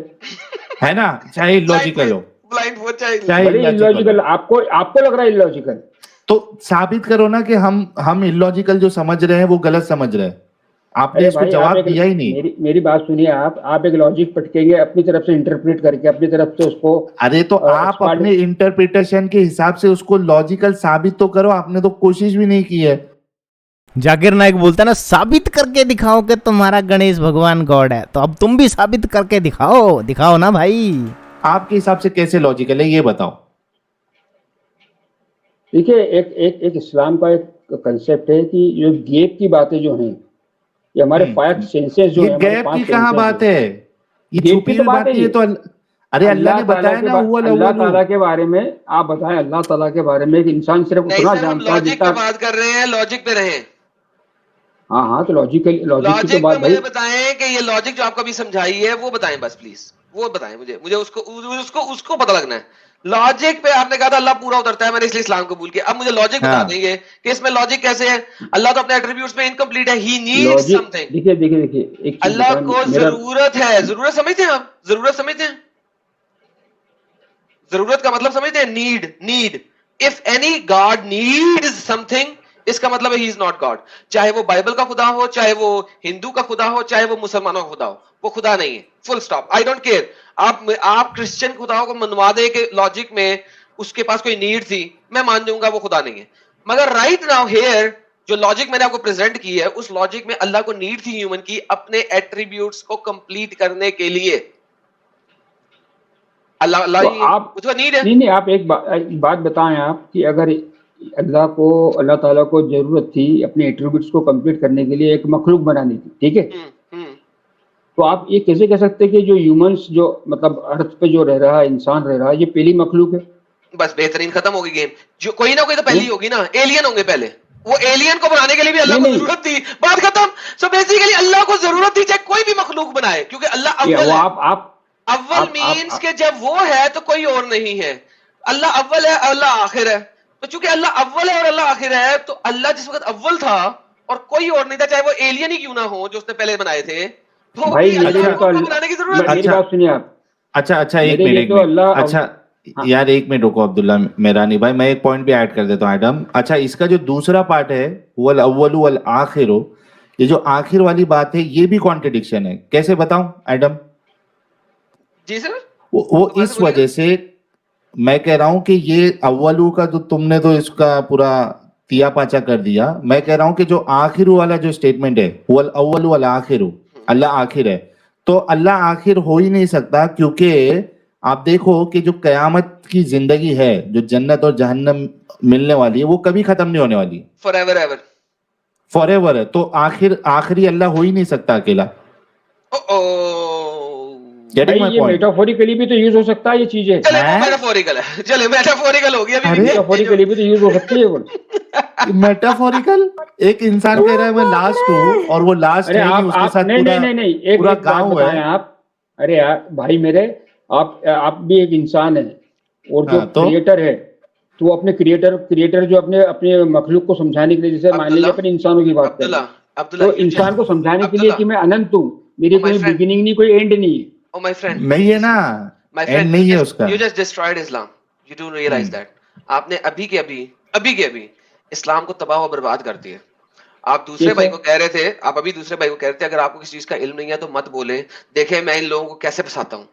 है ना, चाहे इलॉजिकल हो, ब्लाइंड वो चाहिए। चाहे भले illogical इलॉजिकल, हो। आपको लग रहा है इलॉजिकल, तो साबित करो ना कि हम इलॉजिकल जो समझ रहे हैं वो गलत समझ रहे हैं। आपने अरे इसको भाई, जवाब आप दिया ही नहीं। मेरी बात सुनिए, आप एक लॉजिक पटकेंगे अपनी तरफ से, इंटरप्रेट करके अपनी तरफ से उसको। अरे तो आप अपने इंटरप्रिटेशन के हिसाब से उसको लॉजिकल साबित तो करो, आपने तो कोशिश भी नहीं की है। जाकिर नाइक बोलता है ना, साबित करके दिखाओ कि तुम्हारा गणेश भगवान गॉड है, तो अब तुम भी साबित करके दिखाओ ना भाई। आपके हिसाब से कैसे लॉजिकल है ये बताओ। देखिए एक इस्लाम का एक कंसेप्ट है कि जो गैप की बातें जो हैं, ये हमारे फाइव सेंसेस जो ये है, हमारे गैप पांच की कहाँ सेंसेस बात हैं। है? ये गैप छुपी की तो हुई बात बात है है, ये ये। तो अरे अल्लाह ने ताला बताया के ना, बारे अल्लाह ताला के बारे में आप बताएं, अल्लाह ताला के बारे में एक इंसान सिर्फ नहीं उतना सर, हम जानता है लॉजिक जितना। पे बात कर रहे हैं, लॉजिक पे रहें। हाँ तो लॉजिक की तो लॉजिक बात में भाई। मुझे बताएं कि ये लॉजिक जो आपको अभी समझाई है वो बताएं बस प्लीज, वो बताएं मुझे उसको पता लगना है। लॉजिक पे आपने कहा था अल्लाह पूरा उतरता है, मैंने इसलिए इस्लाम कबूल किया। अब मुझे लॉजिक बता हाँ। देंगे कि इसमें लॉजिक कैसे है। अल्लाह तो अपने एट्रीब्यूट्स में इनकम्प्लीट है, ही नीड्स लॉजिक समथिंग। देखिए एक चीज अल्लाह को बताएं मेरा। जरूरत है, जरूरत समझते हैं आप? जरूरत समझते हैं? जरूरत का मतलब समझते हैं? Need. If any God needs something, इसका मतलब है ही इज नॉट गॉड। चाहे वो बाइबल का खुदा हो, चाहे वो हिंदू का खुदा हो, चाहे वो मुसलमानों का खुदा हो, वो खुदा नहीं है। Full stop. I don't care. आप क्रिश्चियन खुदाओं को मनवा दे के लॉजिक में उसके पास कोई नीड थी, मैं मान दूंगा वो खुदा नहीं है। मगर राइट नाउ हियर जो लॉजिक मैंने आपको प्रेजेंट की है, उस लॉजिक में अल्लाह को नीड थी ह्यूमन की अपने एट्रीब्यूट्स को कंप्लीट करने के लिए। अल्लाह तो आप उसका नीड है। नहीं आप एक बात बताएं आप कि अगर अल्लाह ताला को जरूरत थी अपने एट्रीब्यूट्स को कंप्लीट करने के लिए एक मखलूक बनाने की, ठीक है, हम्म। तो आप ये कैसे कह सकते हैं कि जो ह्यूमंस जो मतलब अर्थ पे जो रह रहा है, इंसान रह रहा है, ये पहली मखलूक है? बस बेहतरीन, खत्म होगी गेम। जो कोई ना कोई तो पहली होगी ना, एलियन होंगे पहले। वो एलियन को बनाने के लिए भी अल्लाह को नहीं। जरूरत थी, बात खत्म। सो बेसिकली अल्लाह को जरूरत थी चाहे कोई भी मखलूक बनाए, क्योंकि अल्लाह ये अव्वल वो है। आप अव्वल मीन्स के जब वो है तो कोई और नहीं है। अल्लाह अव्वल है, अल्लाह आखिर है। तो चूंकि अल्लाह अव्वल है और अल्लाह आखिर है, तो अल्लाह जिस वक्त अव्वल था और कोई और नहीं था, चाहे वो एलियन ही क्यों ना हो जो उसने पहले बनाए थे, तो भाई भी मेरे अल्लाह लिए को तो उनको बनाने की जरूरत मेरी थी। बात सुनिए आप। अच्छा एक मेरे लिए मिनट तो अल्लाह अच्छा हाँ। यार, एक मिनट रुको अब्दुल्ला मेरानी भाई, मैं एक पॉइंट भी ऐड कर देता हूँ एडम। अच्छा, इसका जो दूसरा पार्ट है वल अव्वलु वल आखिरु, ये जो आखिर वाली बात है, ये भी कॉन्ट्रडिक्शन है। कैसे बताऊं एडम? जी सर, वो दोबारा से इस बोलिए। वजह से मैं कह रहा हूं कि ये अव्वलू का जो तुमने तो इसका पूरा तिया पाचा कर दिया। मैं कह रहा हूं कि जो आखिर वाला जो स्टेटमेंट है, वल अव्वलु वल आखिरु, अल्लाह आखिर है, तो अल्लाह आखिर हो ही नहीं सकता, क्योंकि आप देखो कि जो कयामत की जिंदगी है, जो जन्नत और जहन्नम मिलने वाली है, वो कभी खत्म नहीं होने वाली, फॉरएवर एवर। फॉरएवर है। तो आखिरी अल्लाह हो ही नहीं सकता अकेला। गेटिंग भाई माय ये पॉइंट? मेटाफोरिकली भी तो यूज हो सकता है ये चीजें। चले वो हैं? मेटाफोरिकल है, चले मेटाफोरिकल हो गया। अभी मेटाफोरिकली भी तो यूज हो सकती है वो। मेटाफोरिकल? एक इंसान कह रहा है मैं लास्ट हूँ, और वो लास्ट अरे है नहीं, उसके आप साथ नहीं एक पूरा बात गांव बताएं है। आप। अरे यार भाई मेरे, आप भी एक इंसान है, और जो हाँ, तो क्रिएटर है, तो अपने क्रिएटर जो अपने अपने मखलूक को समझाने के लिए, जैसे मान लीजिए अपने इंसानों की बात करें, अब्दुल्ला, तो इंसान को समझाने के लिए कि मैं अनंत हूँ, मेरी कोई बिगिनिंग नहीं, कोई एंड नहीं है। Oh my friend, नहीं है ना, एंड नहीं है उसका। you just destroyed Islam. You do realize that. आपने अभी के अभी इस्लाम को तबाह और बर्बाद कर दिया। आप दूसरे भाई को कह रहे थे, अगर आपको किसी चीज का इल्म नहीं है तो मत बोले। देखें मैं इन लोगों को कैसे फंसाता हूँ।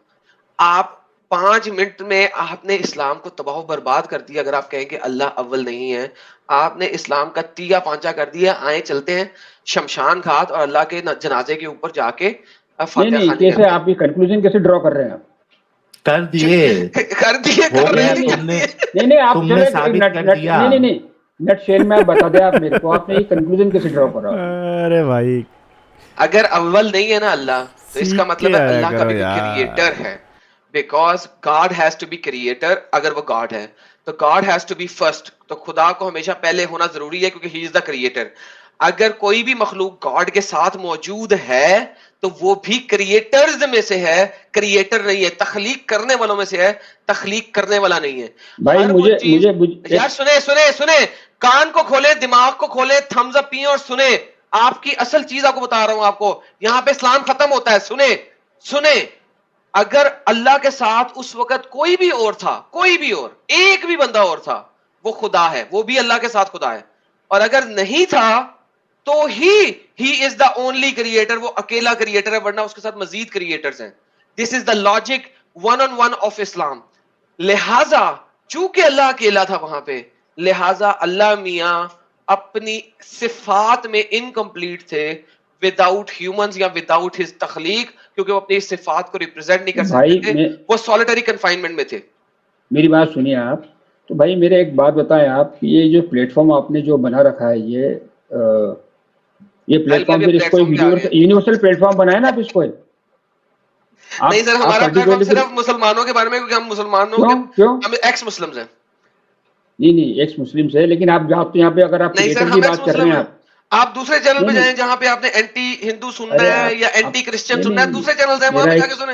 आप 5 मिनट में आपने इस्लाम को तबाह और बर्बाद कर दिया। अगर आप कहें कि अल्लाह अव्वल नहीं है, आपने इस्लाम का तिया पांचा कर दिया। आए चलते हैं शमशान घाट और अल्लाह के जनाजे के ऊपर जाके नहीं कैसे आप ये कंक्लूजन कैसे ड्रॉ कर रहे हैं? आप कर दिए कर दिए हो गया, तुमने। नहीं आप तुमने साबित कर दिया। नहीं नट शेल में आप बता दें आप मेरे को, आपने ये कंक्लूजन कैसे ड्रॉ करा? अरे भाई, अगर अव्वल नहीं है ना अल्लाह, तो इसका सीख मतलब के है आया अल्लाह का करो भी यार। क्रिएटर है। Because God has to be creator. अगर वो गॉड है तो God has to be first. तो खुदा को हमेशा पहले होना जरूरी है, क्योंकि ही इज द क्रिएटर। अगर कोई भी मखलूक गॉड के साथ मौजूद है तो वो भी क्रिएटर्स में से है, क्रिएटर नहीं है। तखलीक करने वालों में से है, तखलीक करने वाला नहीं है। भाई मुझे यार सुने, कान को खोले, दिमाग को खोले, थम्स अप पिए और सुने। आपकी असल चीज आपको बता रहा हूं। आपको यहां पे इस्लाम खत्म होता है। सुने, अगर अल्लाह के साथ उस वक्त कोई भी और था, कोई भी और एक भी बंदा और था, वो खुदा है, वो भी अल्लाह के साथ खुदा है। और अगर नहीं था तो he is the only creator, वो अकेला क्रिएटर है, वरना उसके साथ मजीद क्रिएटर्स हैं। This is the logic 1-on-1 of Islam. लिहाजा चूंकि अल्लाह अकेला था वहां पे, लिहाजा अल्लाह मियां अपनी सिफात में इनकम्प्लीट थे विदाउट ह्यूमंस या विदाउट हिज तखलीक, क्योंकि वो अपनी सिफात को रिप्रेजेंट नहीं कर सकते थे। वो सॉलिटरी कन्फाइनमेंट में थे। मेरी बात सुनिए आप, तो भाई मेरे एक बात बताएं आप, ये जो प्लेटफॉर्म आपने जो बना रखा है ये प्लेटफॉर्म भी फिर इसको platform पे आ गए। यूनिवर्सल प्लेटफॉर्म बनाया ना आप इसको? नहीं सर, हमारा प्लेटफॉर्म सिर्फ मुसलमानों के बारे में, क्योंकि हम मुसलमानों क्यों के, क्यों? हम एक्स मुस्लिम्स हैं। नहीं एक्स मुस्लिम से, लेकिन आप तो यहाँ पे अगर आप नहीं सर, क्रिएटर की हम बात एक्स कर रहे मुस्लिम हैं हैं। आप दूसरे चैनल पे नहीं, जाएं जहां पे आपने एंटी हिंदू सुनना अरे है आप- या आप- एंटी क्रिश्चियन नहीं, सुनना है, नहीं, दूसरे चैनल है, वहां मेरा पे एक जाके सुने।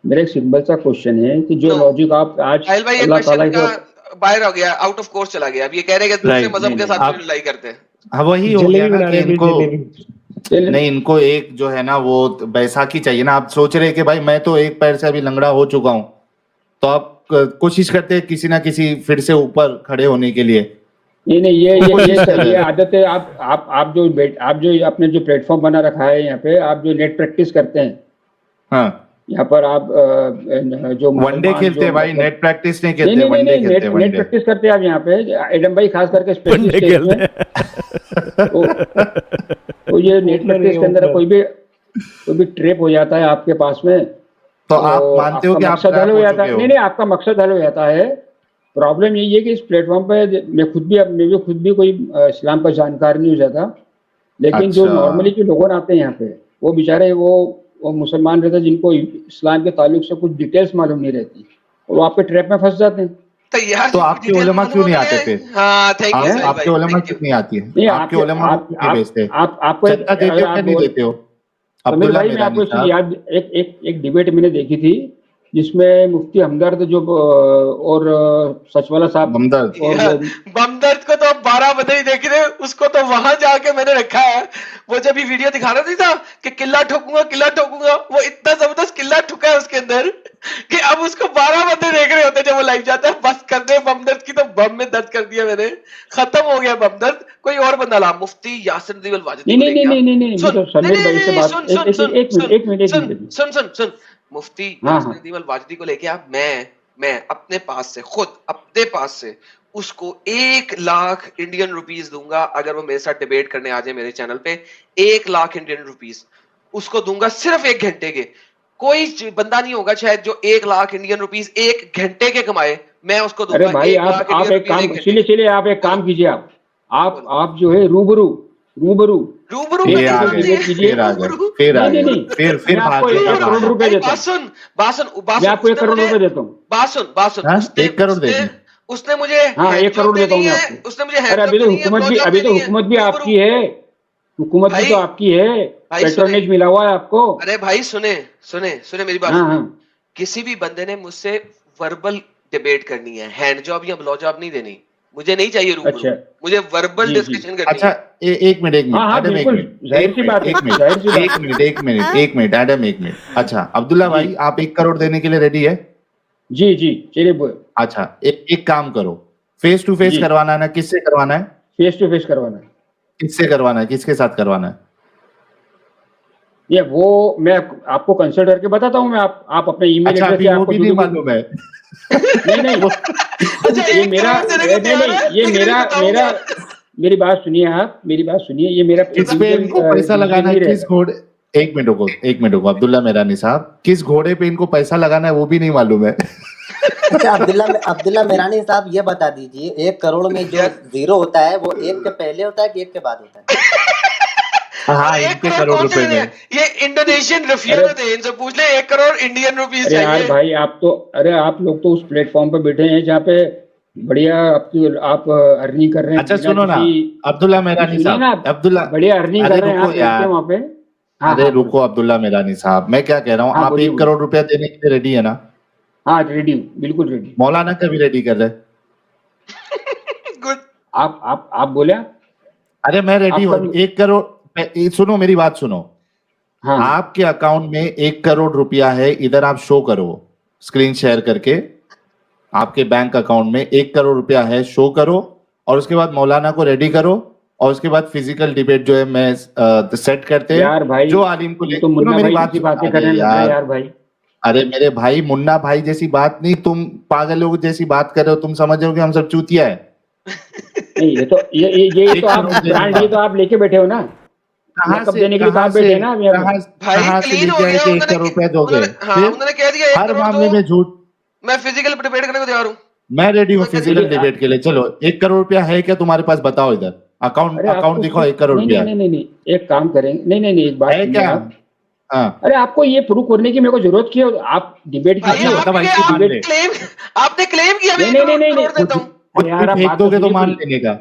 मेरा एक सिंपल सा क्वेश्चन है कि जो No. लॉजिक आप आज साहिल भाई, ये अल्लाह ताला क्वेश्चन के का बाहर हो गया, आउट ऑफ कोर्स चला गया। अब ये कह रहे हैं कि दूसरे Right, मजहब नहीं, के नहीं, साथ आप- भी लड़ाई करते हैं। हाँ वही हो गया जलेबी ना बना कि रहे हैं इनको जलेबी। नहीं, इनको एक जो है ना वो बैसाखी चाहिए ना। आप सोच रहे कि भाई मैं तो एक पैर से अभी लंगड़ा हो चुका हूँ, तो आप कोशिश करते हैं किसी ना किसी फिर से ऊपर खड़े होने के लिए। नहीं कोशिश कर रहे ये हैं। आदत है। आप जो आपने जो प्लेटफॉर्म बना रखा है यहाँ पे, आप जो नेट प्रैक्टिस करते हैं हाँ, यहाँ पर, आप जो वनडे मुसलमान खेलते जो हैं भाई, मतलब- नेट प्रैक्टिस नहीं नहीं खेलते, नहीं वनडे नहीं खेलते नेट हैं, नेट वनडे। प्रैक्टिस करते हैं आप यहाँ पे। एडम भाई खास करके वनडे स्पेशलिस्ट खेलते है इसमें। तो ये नेट ओपनर प्रैक्टिस है, के अंदर ओपनर। कोई भी ट्रैप हो जाता है आपके पास में, तो आप मानते हो आपका कि आप मकसद हल ट्रैप हो हो जाता चुके है। हो? नहीं आपका मकसद हल हो जाता है। प्रॉब्लम यही है कि इस प्लेटफॉर्म पे मैं खुद भी कोई इस्लाम का जानकार नहीं हो जाता, लेकिन जो अच्छा। नॉर्मली जो लोग आते हैं यहाँ पे, वो बेचारे वो मुसलमान रहते हैं जिनको इस्लाम के ताल्लुक से कुछ डिटेल्स मालूम नहीं रहती, और वो आपके ट्रैप में फंस जाते हैं। तो यार तो आपके उलमा क्यों नहीं आते फिर? हाँ, थैंक यू साहिल आपके भाई, उलमा thank क्यों you। नहीं आती है? नहीं आपके उलमा क्यों नहीं भेजते? आपको चंदा देते हो अगर क्या आप नहीं बोल- देते हो? समीर अब्दुल्ला भाई, मैं आपको मेरानी एक चीज साहब, याद एक डिबेट मैंने देखी थी, जिसमें मुफ्ती हमदर्द जो और सचवाला साहब हमदर्द। और यार, बमदर्द को तो अब 12 बंदे ही देख रहे हैं, उसको तो वहां जाके मैंने रखा है। वो जब ये वीडियो दिखा रहा नहीं था कि किला ठोकूंगा, वो इतना जबरदस्त किला ठुका है उसके अंदर कि अब उसको 12 बंदे देख रहे होते हैं जब वो लाइव जाता है। बस कर दे बमदर्द की, तो बम में दर्द कर दिया मैंने, खत्म हो गया बमदर्द। कोई और बंदा ला, मुफ्ती यासिर नदीम अल-वाजिदी को लेके आ। नहीं सुन, तो समीर भाई से बात एक मिनट सुन, मुफ्ती हाँ, यासिर हाँ। नदीम अल-वाजिदी को लेके आप, मैं अपने पास से उसको 1 लाख इंडियन रुपीस दूंगा अगर वो मेरे साथ डिबेट करने आ जाए मेरे चैनल पे। 1 लाख इंडियन रुपीस उसको दूंगा सिर्फ 1 घंटे के। कोई बंदा नहीं होगा शायद जो 1 लाख इंडियन रुपीस 1 घंटे के कमाए, मैं उसको दूंगा। अरे भाई 1 लाख आप इंडियन एक काम, रुपीस 1 घंटे। चलिए आप एक काम कीजिए, आप जो है रूबरू रूबरू फिर में ये आ नहीं गए, होती है। फिर आ गए, फिर आ नहीं, गए, नहीं, फिर मैं आपको भाग 1 जाएगा। करोड़ रुपए अरे देता हूँ। बासन मैं आपको 1 करोड़ रुपए देता हूँ। बासन हाँ, उसने- 1 करोड़ दे उसने- दें। उसने मुझे हाँ, hand 1 करोड़ job देता हूँ देनी मैं है, आपको। उसने मुझे अरे hand अभी job तो देनी है, हुकूमत blow job भी देनी है। आपकी है, हुकूमत भी भाई- तो आपकी है, भाई पेट्रोनेज सुने। मिला हुआ है आपको। अरे भाई सुने मेरी बात। हाँ हाँ किसी भी बंदे ने मुझसे वर्बल डिबेट करनी है, हैंड जॉब या ब्लो जॉब नहीं देनी। मुझे नहीं चाहिए रूबरू, अच्छा। मुझे वर्बल जी, डिस्कशन करनी अच्छा, है। एक मिनट हाँ, एडम, एक बिल्कुल, मिनट, जाहिर सी बात है, एक मिनट, जाहिर सी बात है। एक मिनट एडम, एक मिनट। अच्छा अब्दुल्ला भाई, आप 1 करोड़ देने के लिए रेडी है? जी चलिए अच्छा, एक काम करो, फेस टू फेस जी। करवाना है ना? किससे करवाना है? फेस टू फेस करवाना है। किससे करवाना है? किसके साथ करवाना है? ये वो मैं आपको कंसल्ट करके बताता हूँ। मैं आप अपने ईमेल अच्छा, एड्रेस अभी से वो आपको भी नहीं वीडियो- मालूम है। नहीं अच्छा, ये 1 मेरा करोड़ देने को तैयार है, ये लेकिन मेरा बताऊंगा। मेरी बात सुनिए आप, मेरी बात सुनिए। ये मेरा किस पे इनको पैसा लगाना है? किस घोड़े, एक मिनट को अब्दुल्ला मेरानी साहब, किस घोड़े पे इनको पैसा लगाना है वो भी नहीं मालूम है। अच्छा अब्दुल्ला मेरानी साहब, ये बता दीजिए 1 करोड़ में जो जीरो होता है वो 1 के पहले होता है कि 1 के बाद होता है? हाँ, और 1 इनके करोड़ करोड़ कौन रुपए देने हैं? में। ये इंडोनेशियन रफियाना थे, इनसे पूछ ले 1 करोड़ इंडियन रुपीस अरे यार चाहिए। भाई, आप लोग तो उस प्लेटफॉर्म पे बैठे हैं जहाँ पे बढ़िया आप अर्निंग कर रहे हैं। अच्छा बिना सुनो ना किसी- अब्दुल्ला मेरानी सुनिए ना, साहब, अब्दुल्ला, बढ़िया अर्निंग अरे कर रहे हैं रुको आप, यार। बैठे वहाँ पे। हाँ, अरे हाँ, रुको अब्दुल्ला मेरानी साहब, मैं क्या कह रहा हूँ, हाँ, आप बोलिए, 1 करोड़ रुपया देने के लिए रेडी है ना? हाँ रेडी, बिल्कुल रेडी। मौलाना का भी रेडी कर रहे? गुड। आप बोले। अरे मैं रेडी हूँ। आपका- 1 करोड़, सुनो मेरी बात सुनो। हाँ आपके अकाउंट में 1 करोड़ रुपया है, इधर आप शो करो स्क्रीन शेयर करके। आपके बैंक अकाउंट में 1 करोड़ रुपया है, शो करो, और उसके बाद मौलाना को रेडी करो, और उसके बाद फिजिकल डिबेट जो है मैं सेट करते यार हैं। भाई, जो आलिम को ये ले, तो मुन्ना सुनो मेरी भाई बात, की बातें अरे करने लग रहे हैं यार भाई। अरे मेरे भाई, मुन्ना भाई जैसी बात नहीं, तुम पागलों जैसी बात कर रहे हो। तुम समझ रहे हो कि हम सब चूतिया है? नहीं, ये तो आप ब्रांड, ये तो आप लेके बैठे हो ना, कहाँ लकब से, देने के लिए तो आप बैठे हैं ना अभी यहाँ पे। भाई कहाँ से क्लीन हो लेके आए गया, कि 1 करोड़ रुपया दोगे? उन्होंने कह दिया 1 हर करोड़ मामले दो, में झूठ। मैं फिजिकल डिबेट करने को तैयार हूँ। मैं रेडी हूँ मैं फिजिकल देखिए, डिबेट के लिए। चलो 1 करोड़ रुपया है क्या तुम्हारे पास, बताओ इधर अकाउंट अरे अकाउंट आपको दिखाओ 1 करोड़ नहीं रुपया नहीं नहीं नहीं नहीं, एक काम करेंगे, नहीं नहीं नहीं, एक बात है सुनिए क्या? आप। हाँ अरे आपको ये प्रूव करने की मेरे को जरूरत की है, आप डिबेट भाई कीजिए। मतलब आपके ऐसे आप मान ले। आपने क्लेम किया मैं नहीं नहीं 1 नहीं नहीं करोड़ नहीं, देता हूँ। कुछ अरे यार भी आप फेंक बात तो दोगे तो सुनिए मान पूरी। लेने का,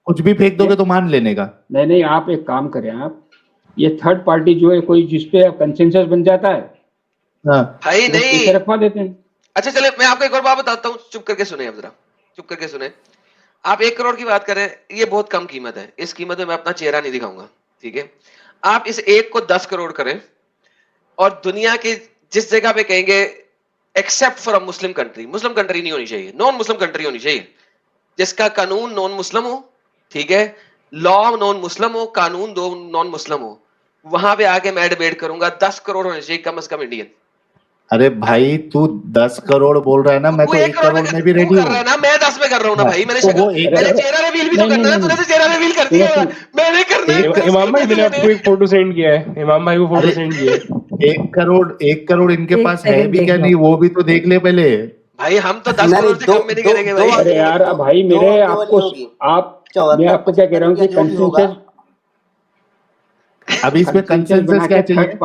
कुछ भी फेंक दोगे तो मान लेने का। नहीं नहीं, आप एक काम करें, आप ये थर्ड पार्टी जो है कोई जिसपे कंसेंसस बन जाता है हाँ भाई तो नहीं, इसे रखवा देते हैं। अच्छा चले मैं आपको एक और बात बताता हूँ, चुप करके सुने, आप जरा चुप करके सुने। आप 1 करोड़ की बात करें, ये बहुत कम कीमत है, इस कीमत में मैं अपना चेहरा नहीं दिखाऊंगा, ठीक है। आप इस 1 को 10 करोड़ करें और दुनिया के जिस जगह पे कहेंगे except for a Muslim country, Muslim country नहीं होनी चाहिए, नॉन मुस्लिम कंट्री होनी चाहिए, जिसका कानून नॉन मुस्लिम हो, ठीक है, लॉ नॉन मुस्लिम हो, कानून दो नॉन मुस्लिम हो, वहां पे आके मैं डिबेट करूंगा। 10 करोड़ होने चाहिए कम से कम इंडियन। अरे भाई तू 10 करोड़ बोल रहा है ना, मैं तू तो 1 1 करोड़ करोड़ में में भी तू रेडी कर रहा है हूँ। ना, मैं 10 में कर रहा हूँ ना हाँ, भाई। मैंने तो वो एक पहले करोड़ चेहरा रिवील भी तो नहीं नहीं करना है, नहीं तूने तो चेहरा रिवील कर सुनो दिया है, सुनो, मैंने करना है। एक- इमाम भाई मैंने आपको एक फोटो सेंड किया है, इमाम भाई को फोटो अरे सेंड किया है। 1 करोड़ इनके एक पास है सेकंड भी देख क्या लो। नहीं, वो भी तो देख ले पहले। भाई हम तो 10 नहीं करोड़ से दो कम में नहीं दो करेंगे दो भाई। वाली अरे यार दो, भाई दो, मेरे दो वाली आपको होगी। आप मैं 74 आपको क्या कह रहा हूँ कि 75 जो भी होगा। कंसेंसस अभी इसमें कंसेंसस क्या चाहिए?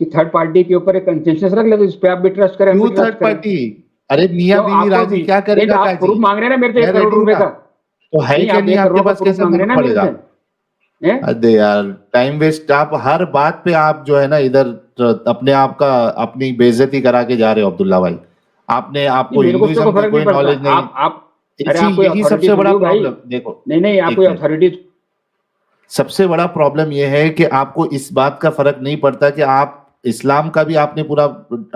थर्ड पार्टी के ऊपर एक कंसेंसस रख ले, तो इस पे आप भी ट्रस्ट करें, हम क्यों भी थर्ड ट्रस्ट करें। पार्टी? अरे मियाँ क्यों बीवी आपको राजी भी क्या नहीं, तो करेगा आप काजी? प्रूफ मांग रहे हैं ना मेरे से मैं 1 करोड़ रेडी हूँ रुपए ना। का। तो है नहीं, क्या आप नहीं 1 आपके करोड़ का पास, प्रूफ कैसे मांग रहे हैं मालूम ना मेरे पड़ेगा? से हैं? अरे यार टाइम वेस्ट, आप हर बात पे आप जो है ना इधर अपने आप का अपनी बेइज्जती करा के जा रहे हो अब्दुल्ला भाई। आपने नहीं, आपको मेरे को उससे हिंदुइज्म कोई की फर्क कोई नहीं पड़ता। नॉलेज नहीं। आप अरे इसी आप कोई यही अथॉरिटी सबसे बड़ा थोड़ी हो भाई। प्रॉब्लम देखो। नहीं नहीं, आप एक कोई मिनट, अथॉरिटी सबसे बड़ा प्रॉब्लम यह है कि आपको इस बात का फर्क नहीं पड़ता कि आप इस्लाम का भी आपने पूरा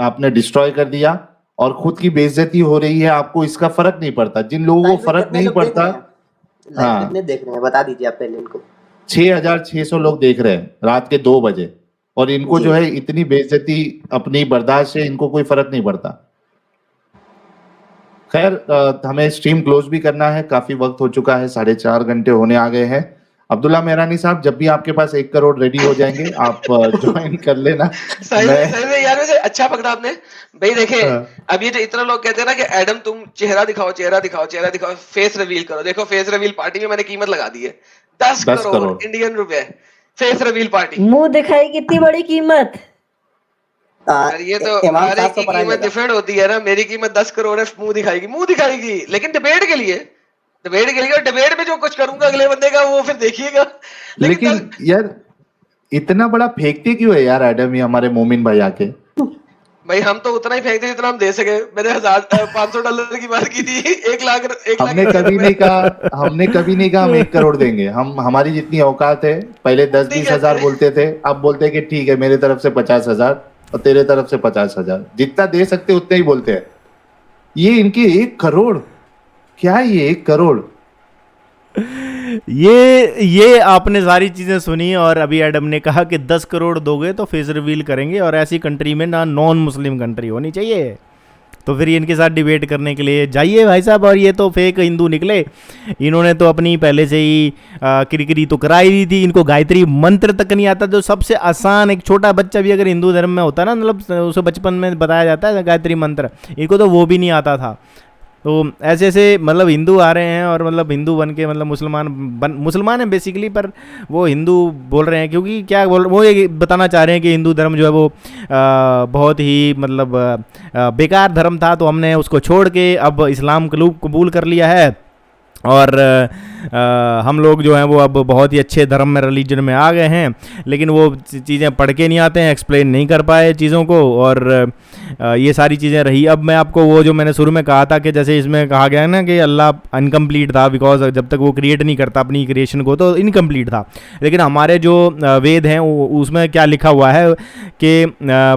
आपने डिस्ट्रॉय कर दिया और खुद की बेइज्जती हो रही है, आपको इसका फर्क नहीं पड़ता। जिन लोगों को लाइव में फर्क कितने नहीं लोग देख पड़ता, रहे हैं? लाइव हाँ कितने देख रहे हैं बता दीजिए आप पहले इनको। 6,600 लोग देख रहे हैं रात के 2 बजे, और इनको जी। जो है इतनी बेइज्जती अपनी बर्दाश्त से इनको कोई फर्क नहीं पड़ता। खैर हमें स्ट्रीम क्लोज भी करना है, काफी वक्त हो चुका है, 4.5 घंटे होने आ गए हैं। अब्दुल्ला मेहरानी साहब, जब भी आपके पास 1 करोड़ रेडी हो जाएंगे आप ज्वाइन कर लेना। सही मैं में सही में यार, वैसे अच्छा पकड़ा आपने भाई। देखे हाँ। अब ये जो इतना लोग कहते हैं ना कि एडम तुम चेहरा दिखाओ, चेहरा दिखाओ, चेहरा दिखाओ, फेस रिवील करो। देखो फेस रिवील पार्टी में मैंने कीमत लगा दी है 10 10 करोड़ करोड़। इंडियन रुपए, फेस रिवील पार्टी। मुंह दिखाई कितनी बड़ी कीमत। यार ये तो इमाम हर साहब एक को की पढ़ाई कीमत लगा। डिफरेंट होती है ना। मेरी कीमत 10 करोड़ है, मुंह दिखाएगी, लेकिन डिबेट के लिए, डिबेट के लिए। और डिबेट में जो कुछ करूंगा अगले बंदे का वो फिर देखिएगा। लेकिन यार इतना बड़ा फेंकते क्यों है यार एडम, ये हमारे मोमिन भाई आके? भाई हम तो उतना ही फेंकते जितना हम दे सके। मैंने $500 की बात की थी, 1 लाख हमने कभी नहीं कहा हम 1 करोड़ देंगे। हम हमारी जितनी औकात है, पहले 10-20 हजार बोलते थे, अब बोलते हैं कि ठीक है मेरे तरफ से 50,000 और तेरे तरफ से 50,000, जितना दे सकते उतना ही बोलते हैं। ये इनके 1 करोड़ क्या, ये 1 करोड़? ये आपने सारी चीज़ें सुनी, और अभी एडम ने कहा कि 10 करोड़ दोगे तो फेस रिवील करेंगे, और ऐसी कंट्री में ना नॉन मुस्लिम कंट्री होनी चाहिए। तो फिर इनके साथ डिबेट करने के लिए जाइए भाई साहब। और ये तो फेक हिंदू निकले, इन्होंने तो अपनी पहले से ही किरकिरी तो कराई दी थी। इनको गायत्री मंत्र तक नहीं आता, जो सबसे आसान, एक छोटा बच्चा भी अगर हिंदू धर्म में होता ना, मतलब उसे बचपन में बताया जाता है गायत्री मंत्र, इनको तो वो भी नहीं आता था। तो ऐसे ऐसे मतलब हिंदू आ रहे हैं और मतलब हिंदू बन के मतलब मुसलमान हैं बेसिकली, पर वो हिंदू बोल रहे हैं क्योंकि क्या बोल, वो ये बताना चाह रहे हैं कि हिंदू धर्म जो है वो बहुत ही मतलब बेकार धर्म था, तो हमने उसको छोड़ के अब इस्लाम कबूल कर लिया है, और हम लोग जो हैं वो अब बहुत ही अच्छे धर्म में, रिलीजन में आ गए हैं। लेकिन वो चीज़ें पढ़ के नहीं आते हैं, एक्सप्लेन नहीं कर पाए चीज़ों को, और ये सारी चीज़ें रही। अब मैं आपको वो जो मैंने शुरू में कहा था कि जैसे इसमें कहा गया है ना कि अल्लाह अनकम्प्लीट था, बिकॉज जब तक वो क्रिएट नहीं करता अपनी क्रिएशन को तो इनकम्प्लीट था। लेकिन हमारे जो वेद हैं उसमें क्या लिखा हुआ है कि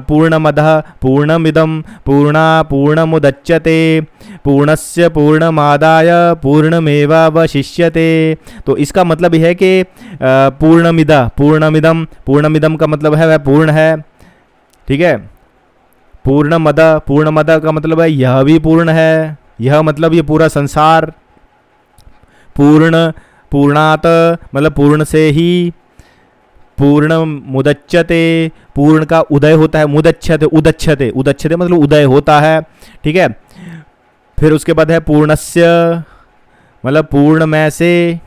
पूर्णमदः पूर्णमिदं पूर्णमुदच्यते पूर्णस्य पूर्णमादाय पूर्णमेवावशिष्यते। तो इसका मतलब यह है कि पूर्णमिदम का मतलब है वह पूर्ण है, ठीक है। पूर्णमद का मतलब है यह भी पूर्ण है, यह मतलब ये पूरा संसार। पूर्णात मतलब पूर्ण से ही। पूर्ण मुदच्यते, पूर्ण का उदय होता है, उदच्छते मतलब उदय होता है, ठीक है। फिर उसके बाद है पूर्णस्य, मतलब पूर्णमय से,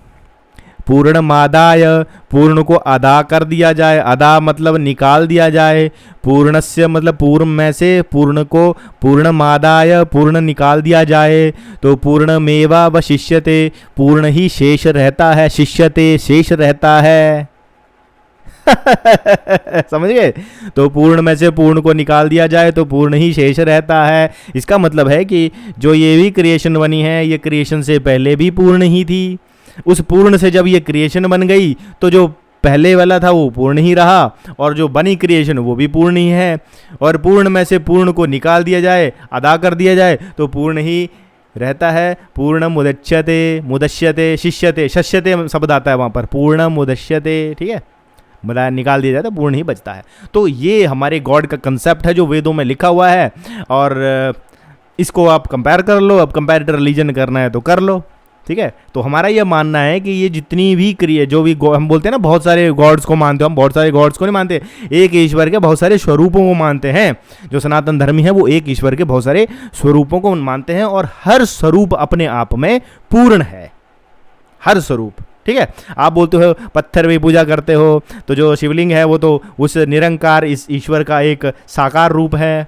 पूर्णमादाय, पूर्ण को अदा कर दिया जाए, अदा मतलब निकाल दिया जाए, पूर्णस्य मतलब पूर्णमय से, पूर्ण को पूर्णमादाय, पूर्ण निकाल दिया जाए, तो पूर्णमेवा वशिष्यते, पूर्ण ही शेष रहता है, शिष्यते शेष रहता है। समझ गए? तो पूर्ण में से पूर्ण को निकाल दिया जाए तो पूर्ण ही शेष रहता है। इसका मतलब है कि जो ये भी क्रिएशन बनी है, ये क्रिएशन से पहले भी पूर्ण ही थी। उस पूर्ण से जब ये क्रिएशन बन गई तो जो पहले वाला था वो पूर्ण ही रहा, और जो बनी क्रिएशन वो भी पूर्ण ही है। और पूर्ण में से पूर्ण को निकाल दिया जाए, अदा कर दिया जाए, तो पूर्ण ही रहता है। पूर्ण मुदच्यते, मुदश्यते, शिष्यते, शस्यते शब्द आता है वहाँ पर, पूर्ण मुदश्यते, ठीक है, मतलब निकाल दिया जाए तो पूर्ण ही बचता है। तो ये हमारे गॉड का कंसेप्ट है जो वेदों में लिखा हुआ है, और इसको आप कंपेयर कर लो। अब कंपैरेटिव रिलीजन करना है तो कर लो, ठीक है। तो हमारा यह मानना है कि ये जितनी भी क्रिया, जो भी हम बोलते हैं ना, बहुत सारे गॉड्स को मानते हो हम, बहुत सारे गॉड्स को नहीं मानते, एक ईश्वर के बहुत सारे स्वरूपों को मानते हैं। जो सनातन धर्मी है वो एक ईश्वर के बहुत सारे स्वरूपों को मानते हैं, और हर स्वरूप अपने आप में पूर्ण है, हर स्वरूप, ठीक है। आप बोलते हो पत्थर भी पूजा करते हो, तो जो शिवलिंग है वो तो उस निरंकार इस ईश्वर का एक साकार रूप है।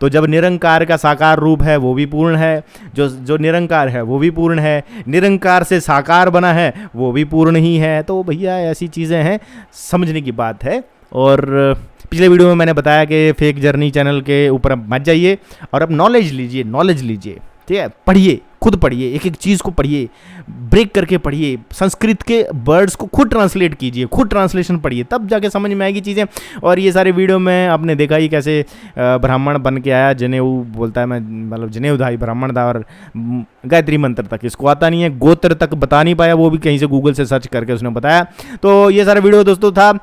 तो जब निरंकार का साकार रूप है वो भी पूर्ण है, जो निरंकार है वो भी पूर्ण है, निरंकार से साकार बना है वो भी पूर्ण ही है। तो भैया ऐसी चीज़ें हैं, समझने की बात है। और पिछले वीडियो में मैंने बताया कि फेक जर्नी चैनल के ऊपर मत जाइए, और अब नॉलेज लीजिए, ठीक है। पढ़िए, खुद पढ़िए, एक एक चीज़ को पढ़िए, ब्रेक करके पढ़िए, संस्कृत के वर्ड्स को खुद ट्रांसलेट कीजिए, खुद ट्रांसलेशन पढ़िए, तब जाके समझ में आएगी चीज़ें। और ये सारे वीडियो में आपने देखा ही कैसे ब्राह्मण बन के आया, जनेऊ बोलता है, मैं मतलब जनेऊधारी ब्राह्मण था, और गायत्री मंत्र तक इसको आता नहीं है, गोत्र तक बता नहीं पाया, वो भी कहीं से गूगल से सर्च करके उसने बताया। तो ये सारा वीडियो दोस्तों था।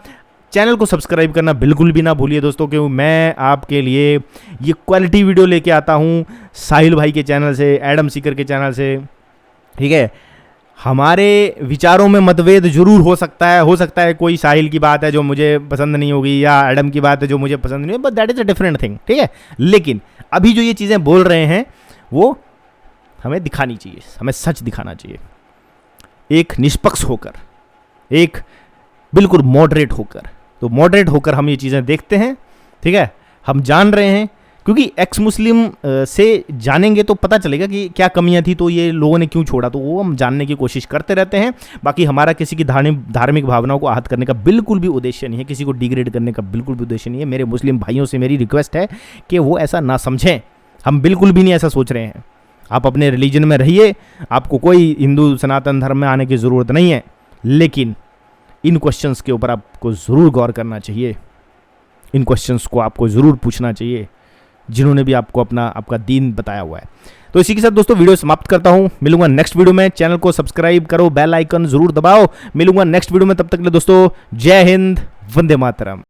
चैनल को सब्सक्राइब करना बिल्कुल भी ना भूलिए दोस्तों, क्योंकि मैं आपके लिए ये क्वालिटी वीडियो लेके आता हूँ साहिल भाई के चैनल से, एडम सीकर के चैनल से, ठीक है। हमारे विचारों में मतभेद जरूर हो सकता है कोई साहिल की बात है जो मुझे पसंद नहीं होगी, या एडम की बात है जो मुझे पसंद नहीं होगी, but that is a different thing, ठीक है। लेकिन अभी जो ये चीज़ें बोल रहे हैं वो हमें दिखानी चाहिए, हमें सच दिखाना चाहिए, एक निष्पक्ष होकर, एक बिल्कुल मॉडरेट होकर। तो मॉडरेट होकर हम ये चीज़ें देखते हैं, ठीक है। हम जान रहे हैं, क्योंकि एक्स मुस्लिम से जानेंगे तो पता चलेगा कि क्या कमियां थी, तो ये लोगों ने क्यों छोड़ा, तो वो हम जानने की कोशिश करते रहते हैं। बाकी हमारा किसी की धार्मिक भावनाओं को आहत करने का बिल्कुल भी उद्देश्य नहीं है, किसी को डिग्रेड करने का बिल्कुल भी उद्देश्य नहीं है। मेरे मुस्लिम भाइयों से मेरी रिक्वेस्ट है कि वो ऐसा ना समझें, हम बिल्कुल भी नहीं ऐसा सोच रहे हैं। आप अपने रिलीजन में रहिए, आपको कोई हिंदू सनातन धर्म में आने की ज़रूरत नहीं है, लेकिन इन क्वेश्चंस के ऊपर आपको ज़रूर गौर करना चाहिए, इन क्वेश्चंस को आपको ज़रूर पूछना चाहिए जिन्होंने भी आपको आपका दीन बताया हुआ है। तो इसी के साथ दोस्तों वीडियो समाप्त करता हूं, मिलूंगा नेक्स्ट वीडियो में। चैनल को सब्सक्राइब करो, बेल आइकन ज़रूर दबाओ, मिलूंगा नेक्स्ट वीडियो में। तब तक के लिए दोस्तों जय हिंद, वंदे मातरम।